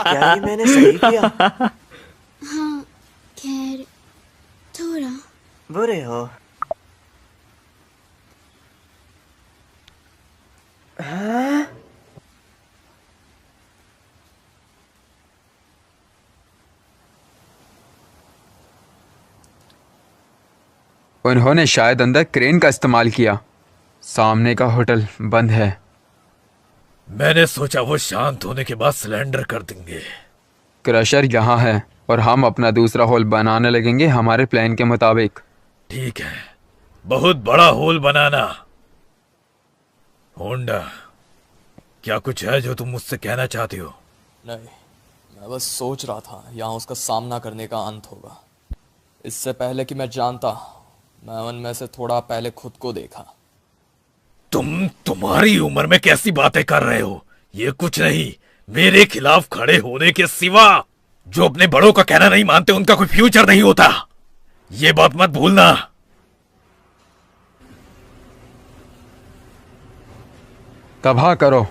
क्या ये मैंने सही किया? हाँ, खैर थोड़ा बुरे हो। हाँ? उन्होंने शायद अंदर क्रेन का इस्तेमाल किया। सामने का होटल बंद है। मैंने सोचा वो शांत होने के बाद सिलेंडर कर देंगे। क्रशर यहाँ है और हम अपना दूसरा होल बनाने लगेंगे हमारे प्लान के मुताबिक। ठीक है, बहुत बड़ा होल बनाना। होंडा, क्या कुछ है जो तुम मुझसे कहना चाहती हो? नहीं, मैं बस सोच रहा था यहाँ उसका सामना करने का अंत होगा। इससे पहले कि मैं जानता, मैं उनमें से थोड़ा पहले खुद को देखा। तुम्हारी उम्र में कैसी बातें कर रहे हो? ये कुछ नहीं, मेरे खिलाफ खड़े होने के सिवा। जो अपने बड़ों का कहना नहीं मानते उनका कोई फ्यूचर नहीं होता, ये बात मत भूलना। तबाह करो।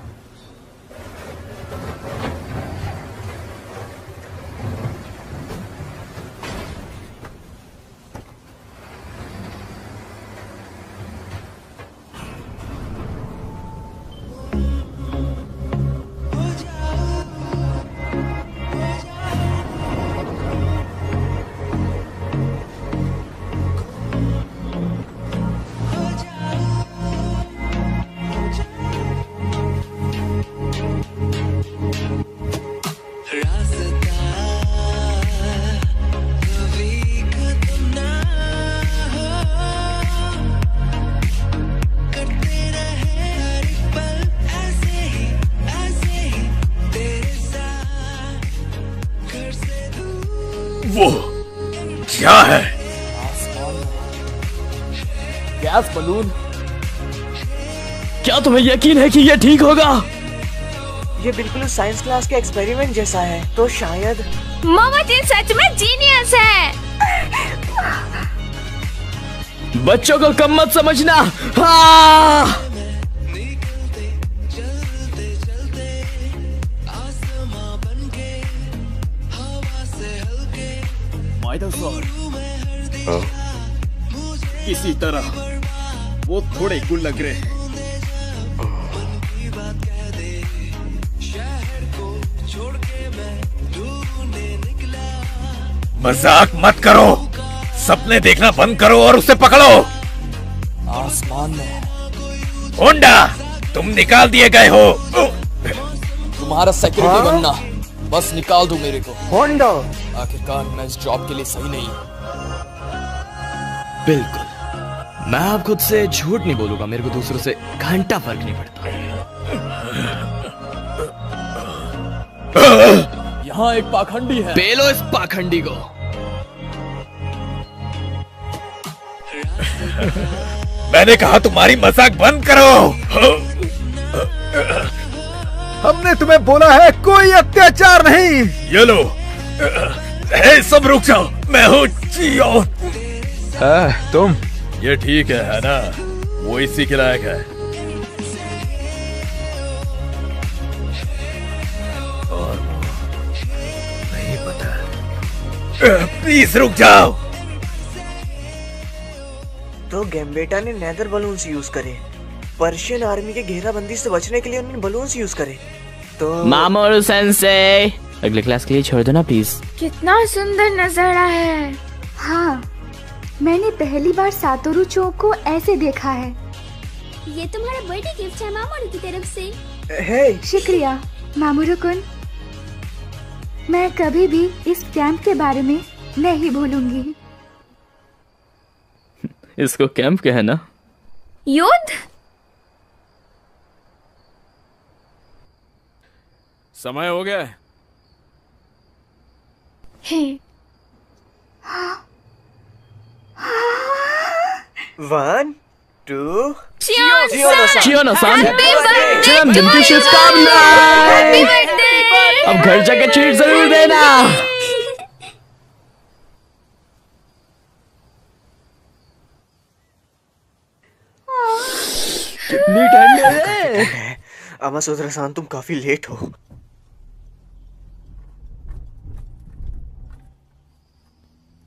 वो क्या है? Gas balloon. क्या तुम्हें यकीन है कि यह ठीक होगा? ये बिल्कुल साइंस क्लास के एक्सपेरिमेंट जैसा है, तो शायद मामा जी सच में जीनियस है। बच्चों को कम मत समझना। हाँ! हाँ? किसी तरह वो थोड़े गुल लग रहे हैं। मजाक मत करो, सपने देखना बंद करो और उसे पकड़ो। आसमान में होंडा, तुम निकाल दिए गए हो। तुम्हारा सिक्योरिटी बनना, बस निकाल दो मेरे को। होंडा, आखिरकार मैं इस जॉब के लिए सही नहीं हूँ। बिल्कुल, मैं अब खुद से झूठ नहीं बोलूंगा। मेरे को दूसरों से घंटा फर्क नहीं पड़ता। यहाँ एक पाखंडी है। पेलो इस पाखंडी को। मैंने कहा तुम्हारी मजाक बंद करो। हमने तुम्हें बोला है कोई अत्याचार नहीं। ये लो, सब रुक जाओ, मैं हूँ जियो। तुम? ये ठीक है ना? वो इसी के लायक है। और नहीं पता। प्लीज रुक जाओ। तो गैम्बेटा ने नेदर बलून्स यूज करे। पर्शियन आर्मी के घेराबंदी से बचने के लिए उन्होंने बलून्स यूज करे। तो मामोरू सेंसेई, अगले क्लास के लिए छोड़ दो ना प्लीज। कितना सुंदर नजारा है। हाँ, मैंने पहली बार सातोरू चौक को ऐसे देखा है। ये तुम्हारा बर्थडे गिफ्ट है मामोरू की तरफ से। हे, शुक्रिया मामोरू-कुन। मैं कभी भी इस कैंप के बारे में नहीं भूलूंगी। इसको कैंप कहना? युद्ध? समय हो गया है। हे। 1, 2, चियोनो-सान, जन्मदिन की शुभकामनाएं। अब घर जाकर ट्रीट जरूर देना। कितनी ठंड है। अमासुद्रा-सान, तुम काफी लेट हो।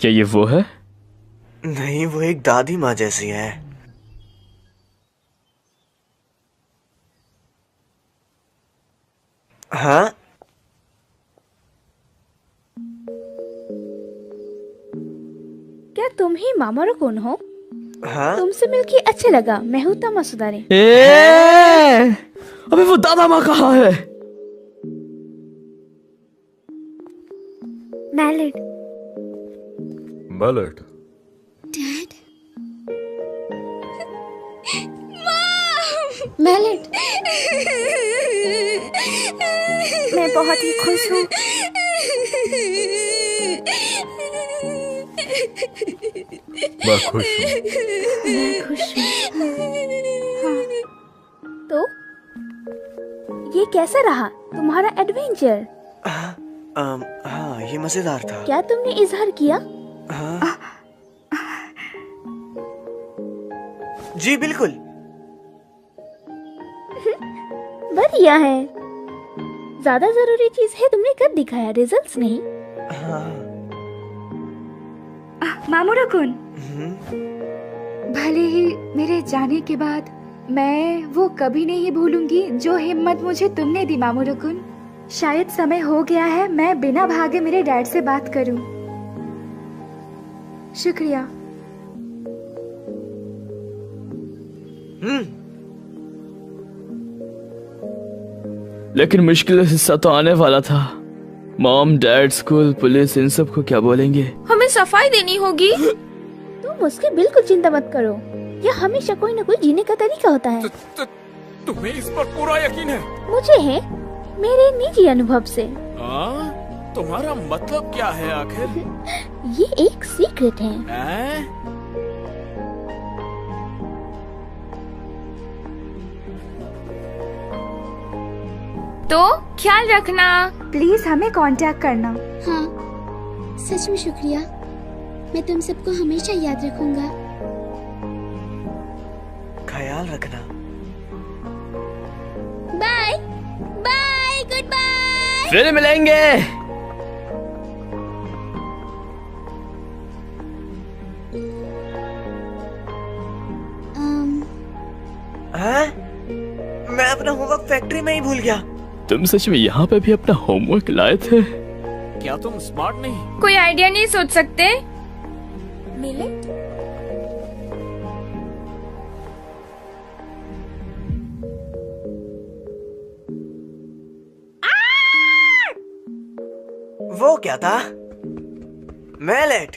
क्या ये वो है? नहीं, वो एक दादी माँ जैसी है। हाँ? क्या तुम ही मामोरू-कुन हो? हाँ? तुमसे मिलके अच्छा लगा। मैं हूँ तमासुदारी। अबे वो दादा माँ कहाँ है? मैलेट। मैलेट। डैड। मैलेट। मैं बहुत ही खुश हूँ। मैं खुश हूँ। मैं खुश हूँ। हाँ। तो ये कैसा रहा तुम्हारा एडवेंचर? हाँ, ये मजेदार था। क्या तुमने इजहार किया? हाँ। जी बिल्कुल। बढ़िया है। ज्यादा जरूरी चीज है तुमने कर दिखाया, रिजल्ट्स नहीं। हाँ। मामोरू-कुन, भले ही मेरे जाने के बाद मैं वो कभी नहीं भूलूंगी जो हिम्मत मुझे तुमने दी मामोरू-कुन। शायद समय हो गया है मैं बिना भागे मेरे डैड से बात करूं। शुक्रिया। लेकिन मुश्किल हिस्सा तो आने वाला था। मॉम, डैड, स्कूल, पुलिस, इन सब को क्या बोलेंगे? हमें सफाई देनी होगी। तुम उसकी बिल्कुल चिंता मत करो। यह हमेशा कोई न कोई जीने का तरीका होता है। तुम्हें इस पर पूरा यकीन है? मुझे है, मेरे निजी अनुभव से। तुम्हारा मतलब क्या है आखिर? ये एक सीक्रेट है। तो ख्याल रखना। प्लीज हमें कांटेक्ट करना। हाँ, सच में शुक्रिया। मैं तुम सबको हमेशा याद रखूंगा। ख्याल रखना। Bye bye, goodbye. फिर मिलेंगे। हाँ? मैं अपना होमवर्क फैक्ट्री में ही भूल गया। तुम सच में यहाँ पे भी अपना होमवर्क लाए थे? क्या तुम स्मार्ट नहीं? कोई आइडिया नहीं सोच सकते? मिले? वो क्या था? मैलेट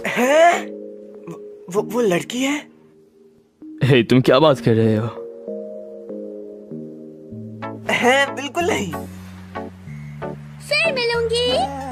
है? वो लड़की है? हे, तुम क्या बात कर रहे हो? है बिल्कुल नहीं। फिर मिलूंगी।